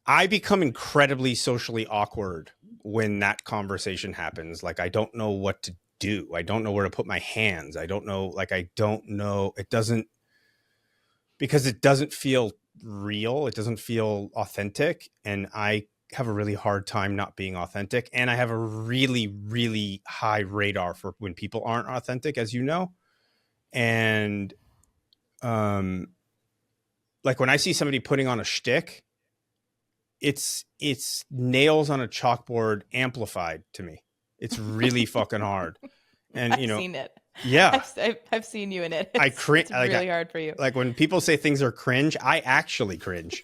I become incredibly socially awkward when that conversation happens. Like, I don't know what to do. I don't know where to put my hands. I don't know. Like, I don't know. Because it doesn't feel real. It doesn't feel authentic. And I have a really hard time not being authentic. And I have a really, really high radar for when people aren't authentic, as you know. And, um, like when I see somebody putting on a shtick, it's nails on a chalkboard amplified to me. It's really fucking hard. And I've seen it. yeah, I've seen you in it. I It's cringe. really hard for you. Like when people say things are cringe, I actually cringe.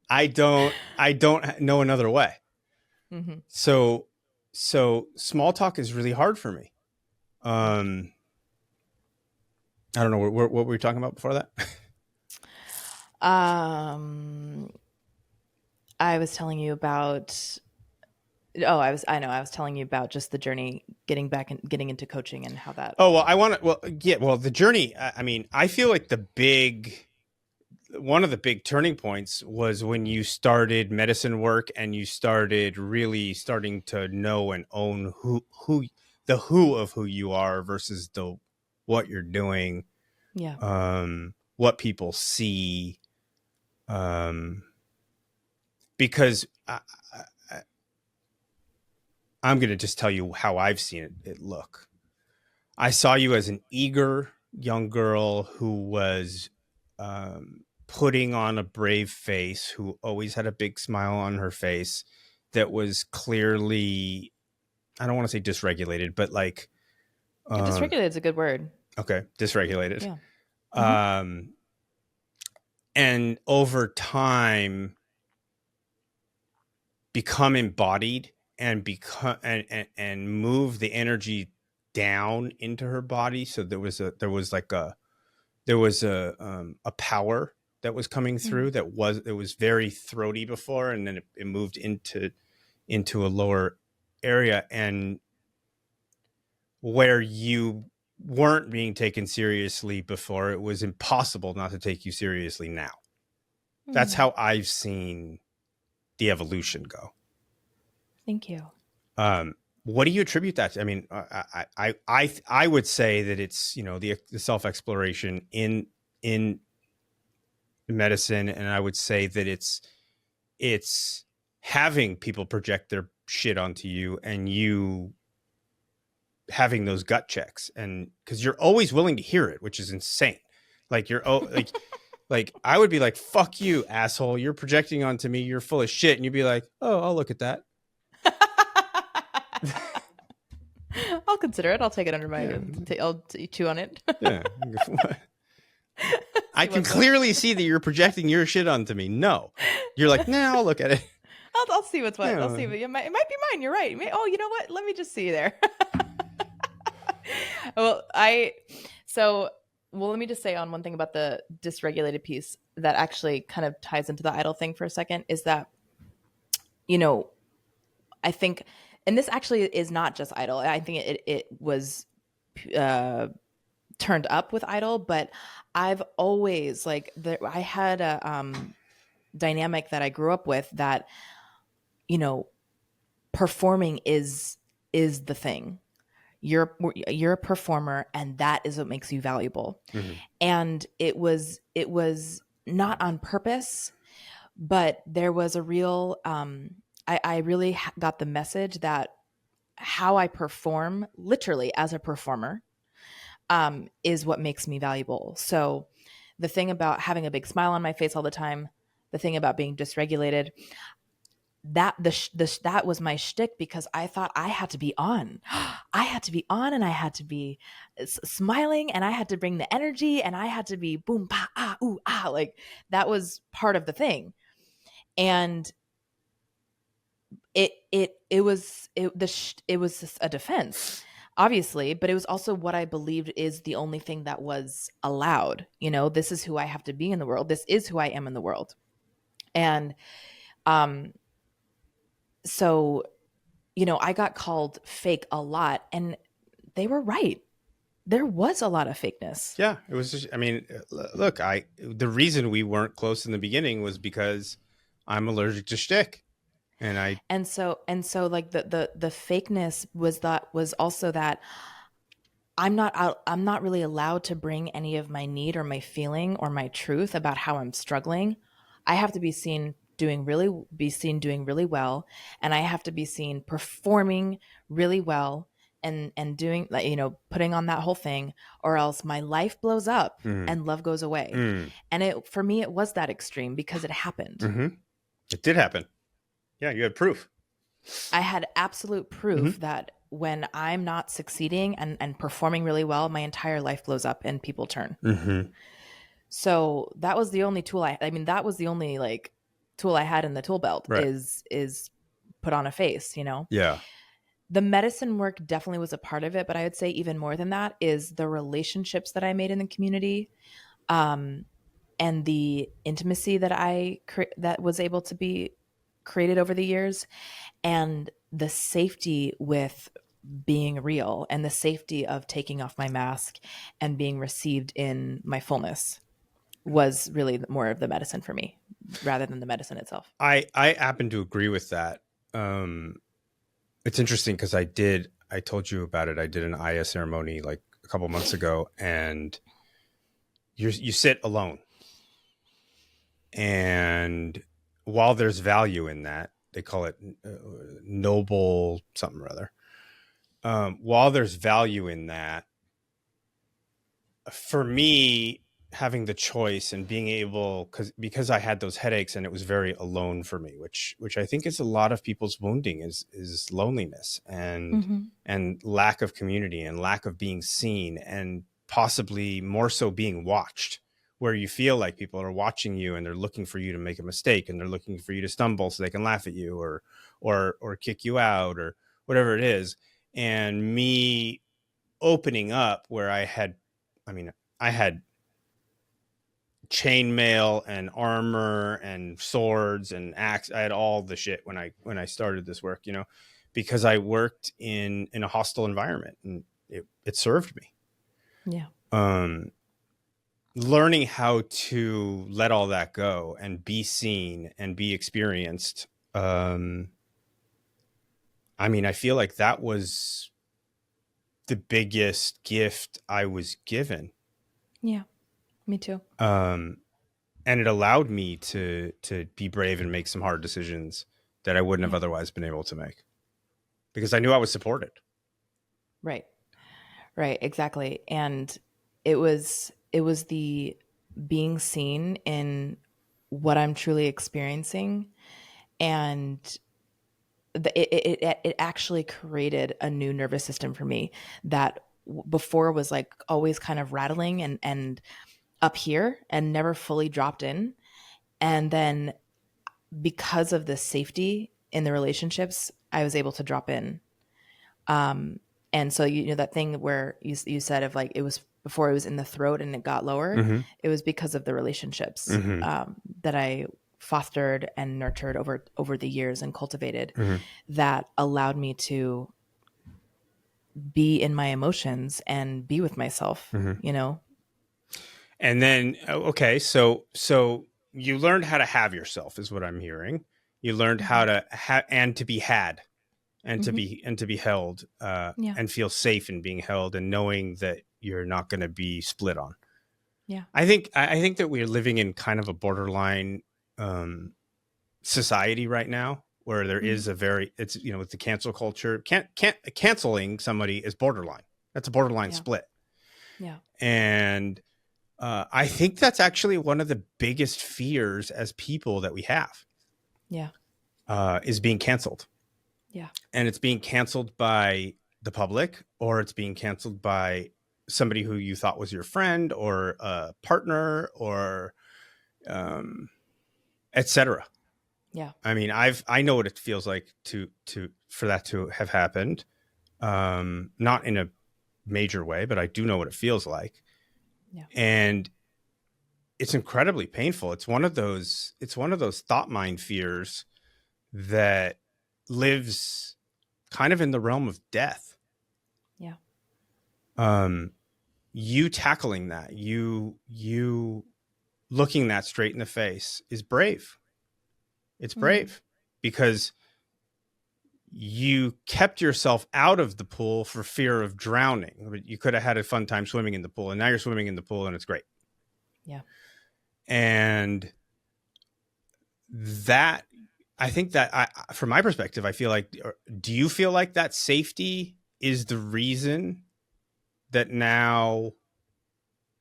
I don't know another way. Hmm. So small talk is really hard for me. Yeah. I don't know what were we talking about before that. Um, I was telling you about. Oh, I was telling you about just the journey, getting back and getting into coaching and how that. Oh well, I want to. Well, yeah. Well, the journey. I mean, I feel like one of the big turning points was when you started medicine work and you started really starting to know and own who of who you are versus the what you're doing, Yeah. what people see, because I'm going to just tell you how I've seen it look. I saw you as an eager young girl who was putting on a brave face, who always had a big smile on her face, that was clearly, I don't want to say dysregulated, but like, um, Dysregulated is a good word. okay, dysregulated. Yeah. Hmm. Um, and over time, become embodied and become and move the energy down into her body. So there was a power that was coming through that was, it was very throaty before, and then it moved into a lower area, and where you weren't being taken seriously before, it was impossible not to take you seriously now. That's Mm. how I've seen the evolution go. Thank you. What do you attribute that to? I mean, I would say that it's, you know, the self exploration in medicine, and I would say that it's having people project their shit onto you, and you having those gut checks, and because you're always willing to hear it, which is insane. Like you're like I would be like, "Fuck you, asshole! You're projecting onto me. You're full of shit," and you'd be like, "Oh, I'll look at that." I'll consider it. I'll take it under my. Yeah, I'll chew on it. yeah. I See can what's what. clearly see that you're projecting your shit onto me. No, you're like, nah, I'll look at it. I'll see what's what. I'll Yeah. see. It might be mine. You're right. Oh, you know what? Let me just see there. well, I so well. Let me just say on one thing about the dysregulated piece that actually kind of ties into the idol thing for a second is that you know I think, and this actually is not just idol. I think it was uh, turned up with idol, but I've always like I had a dynamic that I grew up with that you know performing is the thing. You're a performer, and that is what makes you valuable. Mm-hmm. And it was not on purpose, but there was a real I really got the message that how I perform, literally as a performer, is what makes me valuable. So the thing about having a big smile on my face all the time, the thing about being dysregulated, that was my shtick because I thought I had to be on. I had to be on, and I had to be smiling, and I had to bring the energy, and I had to be boom, pa, ah, ooh, ah. Like that was part of the thing. And it was a defense, obviously, but it was also what I believed is the only thing that was allowed. This is who I have to be in the world. This is who I am in the world. And um so I got called fake a lot, and they were right. There was a lot of fakeness. Yeah, it was just, I mean, look, the reason we weren't close in the beginning was because I'm allergic to shtick. And And so like the fakeness was also that I'm not really allowed to bring any of my need or my feeling or my truth about how I'm struggling. I have to be seen doing really well, and I have to be seen performing really well and doing, like, putting on that whole thing, or else my life blows up mm, and love goes away. mm, And for me it was that extreme because it happened. mm-hmm. It did happen. Yeah, you had proof. I had absolute proof Mm-hmm. that when I'm not succeeding and performing really well, my entire life blows up and people turn. Mm-hmm. So that was the only tool I mean, that was the only like tool I had in the tool belt Right. is put on a face. Yeah. The medicine work definitely was a part of it, but I would say even more than that is the relationships that I made in the community, um, and the intimacy that was able to be created over the years, and the safety with being real, and the safety of taking off my mask and being received in my fullness was really more of the medicine for me rather than the medicine itself. I happen to agree with that. It's interesting because I told you about it. I did an Aya ceremony like a couple months ago, and you sit alone. And while there's value in that, they call it noble something or other. While there's value in that, for me, having the choice and being able, because I had those headaches and it was very alone for me, which I think is a lot of people's wounding, is loneliness Mm-hmm. and lack of community and lack of being seen, and possibly more so being watched, where you feel like people are watching you and they're looking for you to make a mistake and they're looking for you to stumble so they can laugh at you or kick you out or whatever it is. And me opening up where I mean, I had chainmail and armor and swords and axe. I had all the shit when I started this work, because I worked in a hostile environment, and it served me. Yeah. Um, Learning how to let all that go and be seen and be experienced. I mean, I feel like that was the biggest gift I was given. Yeah. Me too. And it allowed me to be brave and make some hard decisions that I wouldn't have Yeah. otherwise been able to make, because I knew I was supported. Right. Right. Exactly. And it was the being seen in what I'm truly experiencing, and it actually created a new nervous system for me that before was like always kind of rattling and up here and never fully dropped in. And then because of the safety in the relationships, I was able to drop in. Um, and so you know that thing where you said of like it was before it was in the throat and it got lower, Mm-hmm. it was because of the relationships Mm-hmm. that I fostered and nurtured over the years and cultivated Mm-hmm. that allowed me to be in my emotions and be with myself. Mm-hmm. You know, And then, okay, so you learned how to have yourself, is what I'm hearing. You learned mm-hmm. how to have and to be had, and Mm-hmm. to be held, Yeah, and feel safe in being held, and knowing that you're not going to be split on. yeah, I think that we're living in kind of a borderline um, society right now, where there mm-hmm. is a very, it's, with the cancel culture, can't canceling somebody is borderline. That's a borderline Yeah, split. yeah, And I think that's actually one of the biggest fears as people that we have, yeah, is being canceled. yeah, And it's being canceled by the public, or it's being canceled by somebody who you thought was your friend or a partner, or etc. yeah, I mean, I know what it feels like for that to have happened. Not in a major way, but I do know what it feels like. yeah, And it's incredibly painful. It's one of those thought mind fears that lives kind of in the realm of death. yeah, Um, you tackling that, you looking that straight in the face is brave. It's mm-hmm. brave because you kept yourself out of the pool for fear of drowning. You could have had a fun time swimming in the pool, and now you're swimming in the pool and it's great. Yeah, And that, I think that from my perspective, I feel like, do you feel like that safety is the reason that now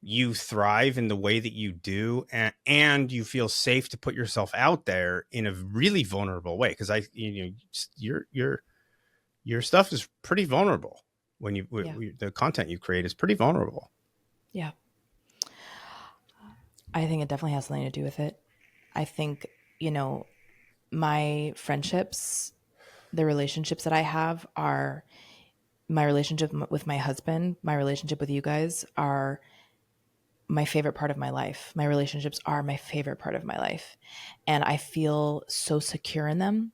you thrive in the way that you do, and you feel safe to put yourself out there in a really vulnerable way? Because your stuff is pretty vulnerable. When yeah, the content you create is pretty vulnerable. yeah. I think it definitely has something to do with it. I think, you know, my friendships, the relationships that I have are my relationship with my husband, my relationship with you guys are my favorite part of my life. My relationships are my favorite part of my life. And I feel so secure in them.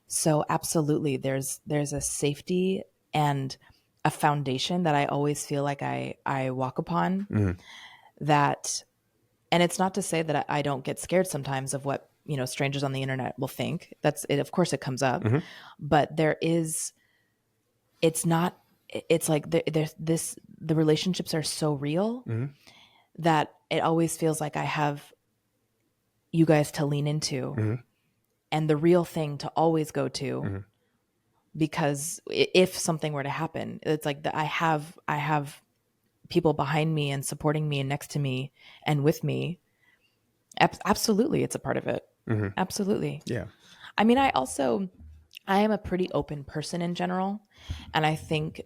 So absolutely there's a safety and a foundation that I always feel like I walk upon Mm-hmm. that. And it's not to say that I don't get scared sometimes of what, you know, strangers on the internet will think. That's it. Of course it comes up, Mm-hmm. but it's not, it's like there's this, the relationships are so real Mm-hmm. that it always feels like I have you guys to lean into. Mm-hmm. and the real thing to always go to, Mhm. because if something were to happen, it's like I have people behind me and supporting me and next to me and with me. Absolutely, it's a part of it. Mhm. Absolutely. Yeah. I mean, I am a pretty open person in general, and I think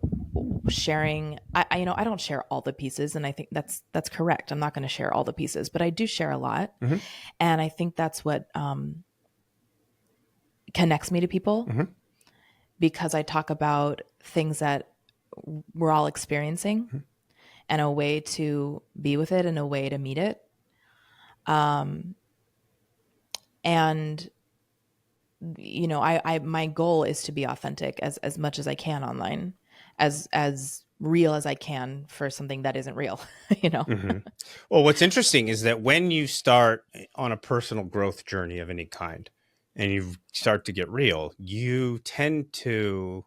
sharing, I don't share all the pieces, and I think that's correct. I'm not going to share all the pieces, but I do share a lot, Mhm. and I think that's what connects me to people, Mhm. because I talk about things that we're all experiencing, Mhm. and a way to be with it and a way to meet it. And I my goal is to be authentic as much as I can online, as real as I can for something that isn't real, you know. Mhm. Well, what's interesting is that when you start on a personal growth journey of any kind and you start to get real, you tend to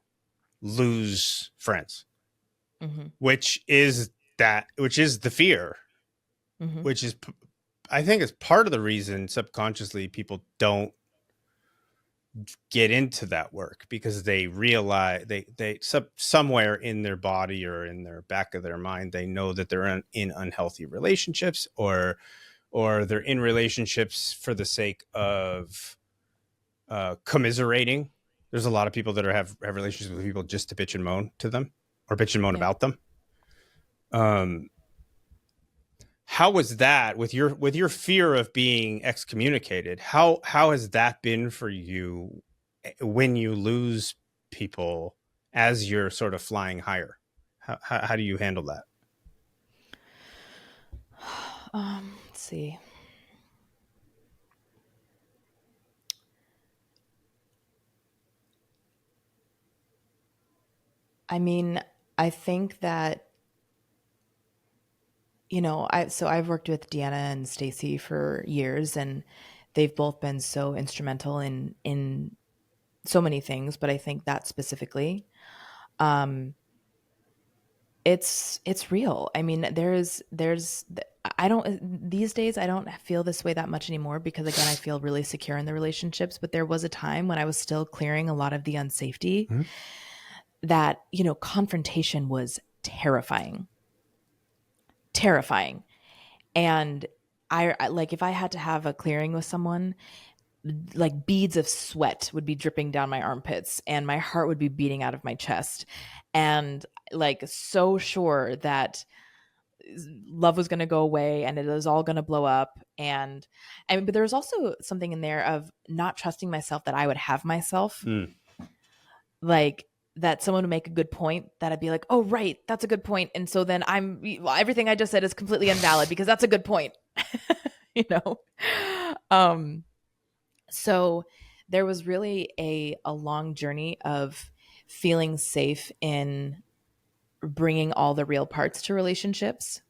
lose friends, Mhm. which is the fear, Mhm. which is, I think, is part of the reason subconsciously people don't get into that work, because they realize somewhere in their body or in their back of their mind, they know that they're in unhealthy relationships, or they're in relationships for the sake of commiserating. There's a lot of people that have relationships with people just to bitch and moan to them, or bitch and moan Yeah. about them. Um, how was that with your fear of being excommunicated? How has that been for you when you lose people as you're sort of flying higher? How do you handle that? Let's see. I mean, I think that, I've worked with Deanna and Stacy for years, and they've both been so instrumental in so many things, but I think that specifically, um it's real. I mean, there's I don't these days I don't feel this way that much anymore, because again, I feel really secure in the relationships, but there was a time when I was still clearing a lot of the unsafety, Mm-hmm. that, confrontation was terrifying. Terrifying. And I like, if I had to have a clearing with someone, like beads of sweat would be dripping down my armpits and my heart would be beating out of my chest, and like so sure that love was going to go away and it was all going to blow up. And but there was also something in there of not trusting myself, that I would have myself, Mm. like, that someone would make a good point, that I'd be like, oh right, that's a good point, and so then well, everything I just said is completely invalid because that's a good point. you know um so there was really a long journey of feeling safe in bringing all the real parts to relationships.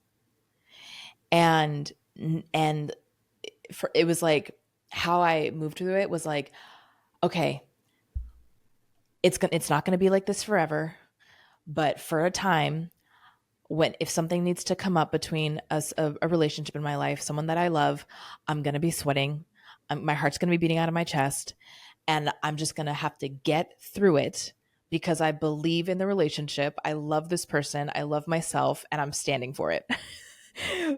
And it was like, how I moved through it was like, okay, it's not going to be like this forever, but for a time, when if something needs to come up between us, a relationship in my life, someone that I love, I'm going to be sweating. My heart's going to be beating out of my chest, and I'm just going to have to get through it, because I believe in the relationship. I love this person. I love myself, and I'm standing for it.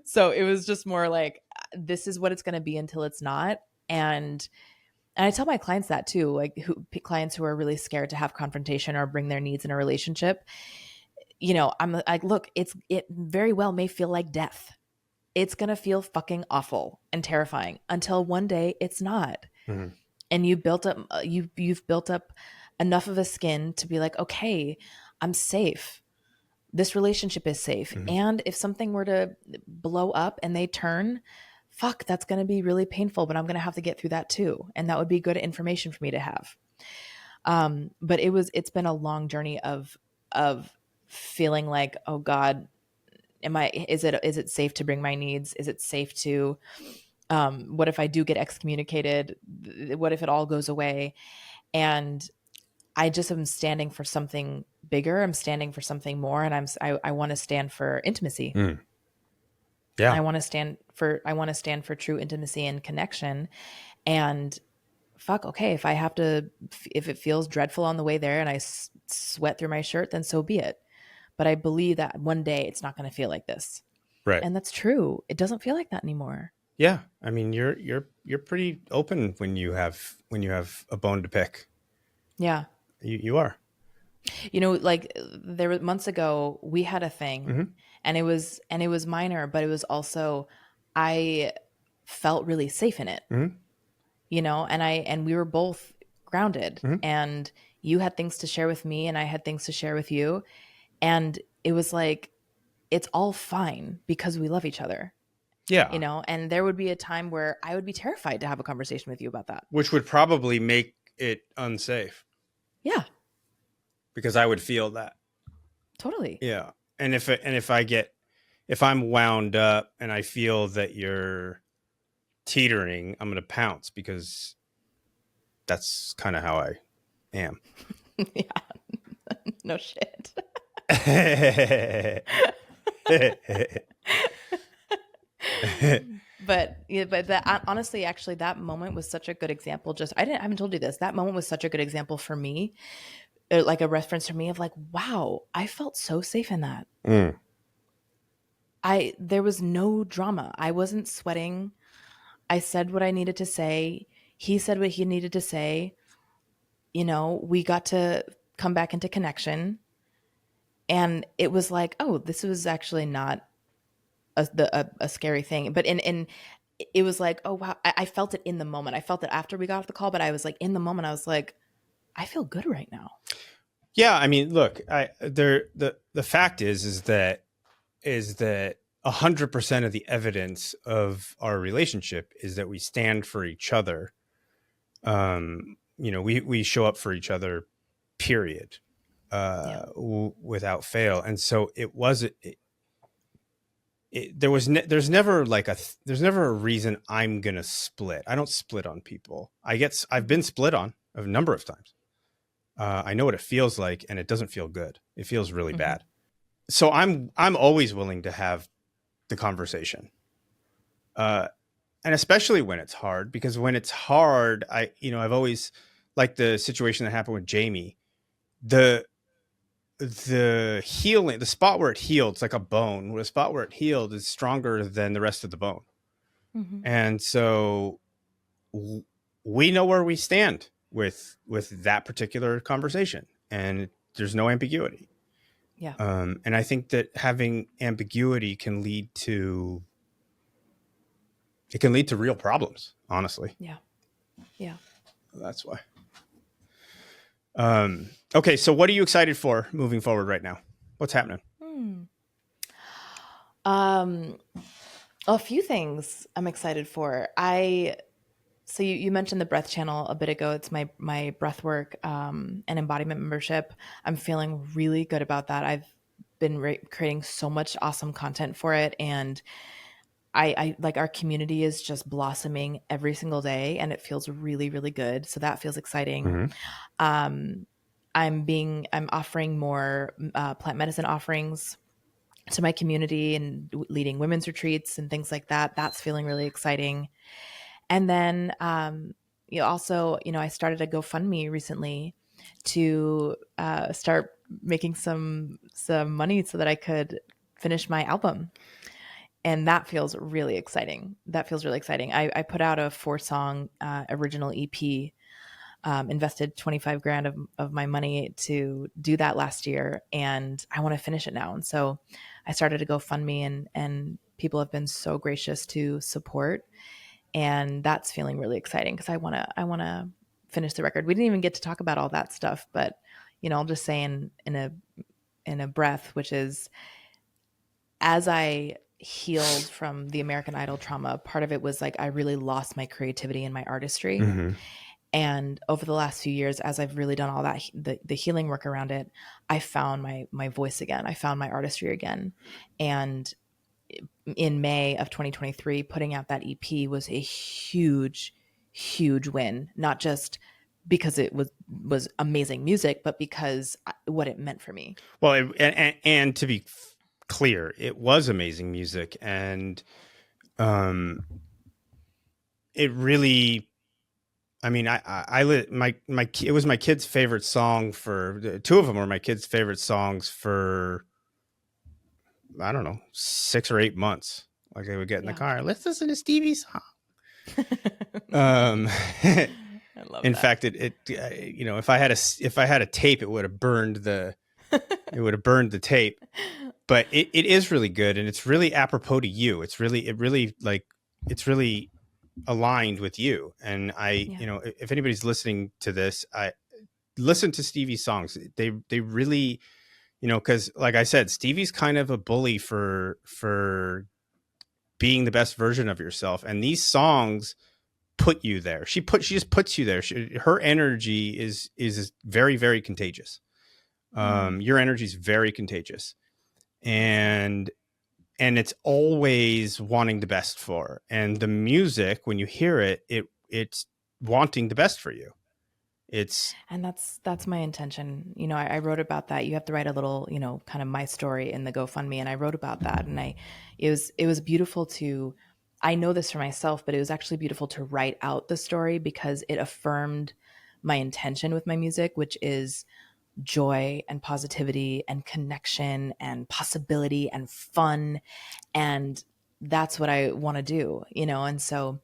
So it was just more like, this is what it's going to be until it's not. And I tell my clients that too, like, clients who are really scared to have confrontation or bring their needs in a relationship. I'm like, look, it very well may feel like death. It's going to feel fucking awful and terrifying until one day it's not. Mm-hmm. And you've built up enough of a skin to be like, okay, I'm safe. This relationship is safe. Mm-hmm. And if something were to blow up and they turn, fuck, that's going to be really painful, but I'm going to have to get through that too. And that would be good information for me to have. But it's been a long journey of feeling like, oh God, is it safe to bring my needs? Is it safe to, what if I do get excommunicated? What if it all goes away? And I just am standing for something bigger. I'm standing for something more. And I want to stand for intimacy. Mm. Yeah. I want to stand for true intimacy and connection. And fuck, okay, if I have to, if it feels dreadful on the way there and I sweat through my shirt, then so be it. But I believe that one day it's not going to feel like this. Right. And that's true. It doesn't feel like that anymore. Yeah. I mean, you're pretty open when you have a bone to pick. Yeah. You are. You know, like there were months ago, we had a thing Hmm. and it was minor, but it was also, I felt really safe in it, Hmm. you know, and we were both grounded, Hmm. and you had things to share with me and I had things to share with you. And it was like, it's all fine because we love each other, you Yeah. know, and there would be a time where I would be terrified to have a conversation with you about that. Which would probably make it unsafe Yeah, because I would feel that. totally. Yeah. And if I'm wound up and I feel that you're teetering, I'm going to pounce because that's kind of how I am. Yeah, no shit. But yeah, but that honestly, actually, that moment was such a good example. Just I haven't told you this. That moment was such a good example for me, like a reference for me of like, wow, I felt so safe in that. Mm. There was no drama. I wasn't sweating. I said what I needed to say. He said what he needed to say. You know, we got to come back into connection, and it was like, oh, this was actually not a scary thing. But in it was like, oh wow, I felt it in the moment. I felt it after we got off the call, but I was like, in the moment, I was like, I feel good right now. Yeah, I mean, look, the fact is that 100% of the evidence of our relationship is that we stand for each other. We show up for each other, period, Yeah. without fail. And so there's never there's never a reason I'm gonna split. I don't split on people. I've Mm-hmm. been split on a number of times. I know what it feels like, and it doesn't feel good. It feels really Mm-hmm. bad. So I'm always willing to have the conversation, uh, and especially when it's hard, because when it's hard, I've always, like the situation that happened with Jamie, the healing, the spot where it healed, it's like a bone. The spot where it healed is stronger than the rest of the bone, Mm-hmm. and so we know where we stand with that particular conversation, and there's no ambiguity. Yeah. And I think that having ambiguity can lead to real problems. Honestly, Yeah. Yeah. that's why. Okay, so what are you excited for moving forward right now? What's happening? Hmm. Um, a few things I'm excited for. So you mentioned the breath channel a bit ago. It's my breath work and embodiment membership. I'm feeling really good about that. I've been creating so much awesome content for it, and I like, our community is just blossoming every single day, and it feels really, really good. So that feels exciting. Mm-hmm. Um, I'm offering more plant medicine offerings to my community and leading women's retreats and things like that. That's feeling really exciting. And then you also, you know, I started a GoFundMe recently to start making some money so that I could finish my album, and that feels really exciting. That feels really exciting. I put out a 4-song original EP, invested 25 grand of my money to do that last year, and I want to finish it now. And so I started a GoFundMe, and people have been so gracious to support, and that's feeling really exciting because I want to finish the record. We didn't even get to talk about all that stuff, but you know, I'll just say in a breath, which is, as I healed from the American Idol trauma, part of it was like I really lost my creativity and my artistry. Mm-hmm. And over the last few years, as I've really done all that, the healing work around it, I found my voice again. I found my artistry again. And in May of 2023, putting out that EP was a huge, huge win. Not just because it was amazing music, but because what it meant for me. Well, and to be clear, it was amazing music, and um, it really I mean, it was my kid's favorite song for two of them were my kids' favorite songs for I don't know 6 or 8 months. Like they would get in the Yeah. car, let's listen to Stevie's song. I love In that. fact, if I had a tape, it would have burned the tape. But it is really good, and it's really apropos to you. It's really aligned with you. And Yeah. if anybody's listening to this, I listen to Stevie's songs. They really, because like I said, Stevie's kind of a bully for being the best version of yourself, and these songs put you there. She just puts you there. Her energy is very, very contagious. Mm, Your energy is very contagious, thank you. and it's always wanting the best for her. And the music, when you hear it's wanting the best for you. It's And that's my intention. I wrote about that. You have to write a little, kind of my story in the GoFundMe, and I wrote about that. And it was beautiful to. I know this for myself, but it was actually beautiful to write out the story because it affirmed my intention with my music, which is joy and positivity and connection and possibility and fun. And that's what I want to do. And so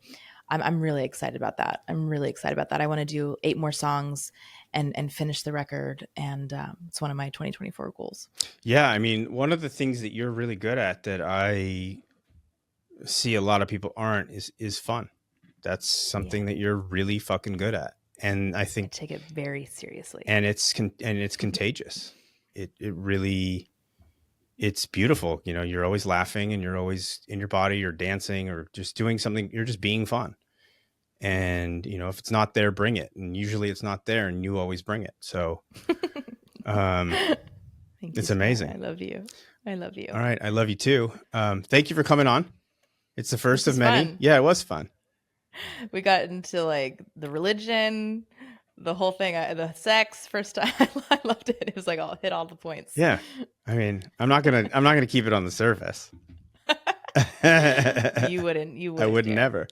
I'm really excited about that. I'm really excited about that. I want to do 8 more songs and finish the record. And it's one of my 2024 goals. yeah. I mean, one of the things that you're really good at that I see a lot of people aren't is fun. That's Yeah. something that you're really fucking good at, and I I think take it very seriously. and it's contagious. It really it's beautiful. You're always laughing, and you're always in your body, you're dancing, or just doing something. You're just being fun. And if it's not there, bring it. And usually it's not there, and you always bring it. So um, Thank you, it's Scott. I amazing. love you. I love All you. right, I love you too. Thank you for coming on. It's the first This of was many. fun. Yeah, it was fun. We got into like the religion, the whole thing, the sex first time. I loved it. It was like all hit all the points. Yeah, I mean, I'm not gonna keep it on the surface. You wouldn't. You I wouldn't would dare. never.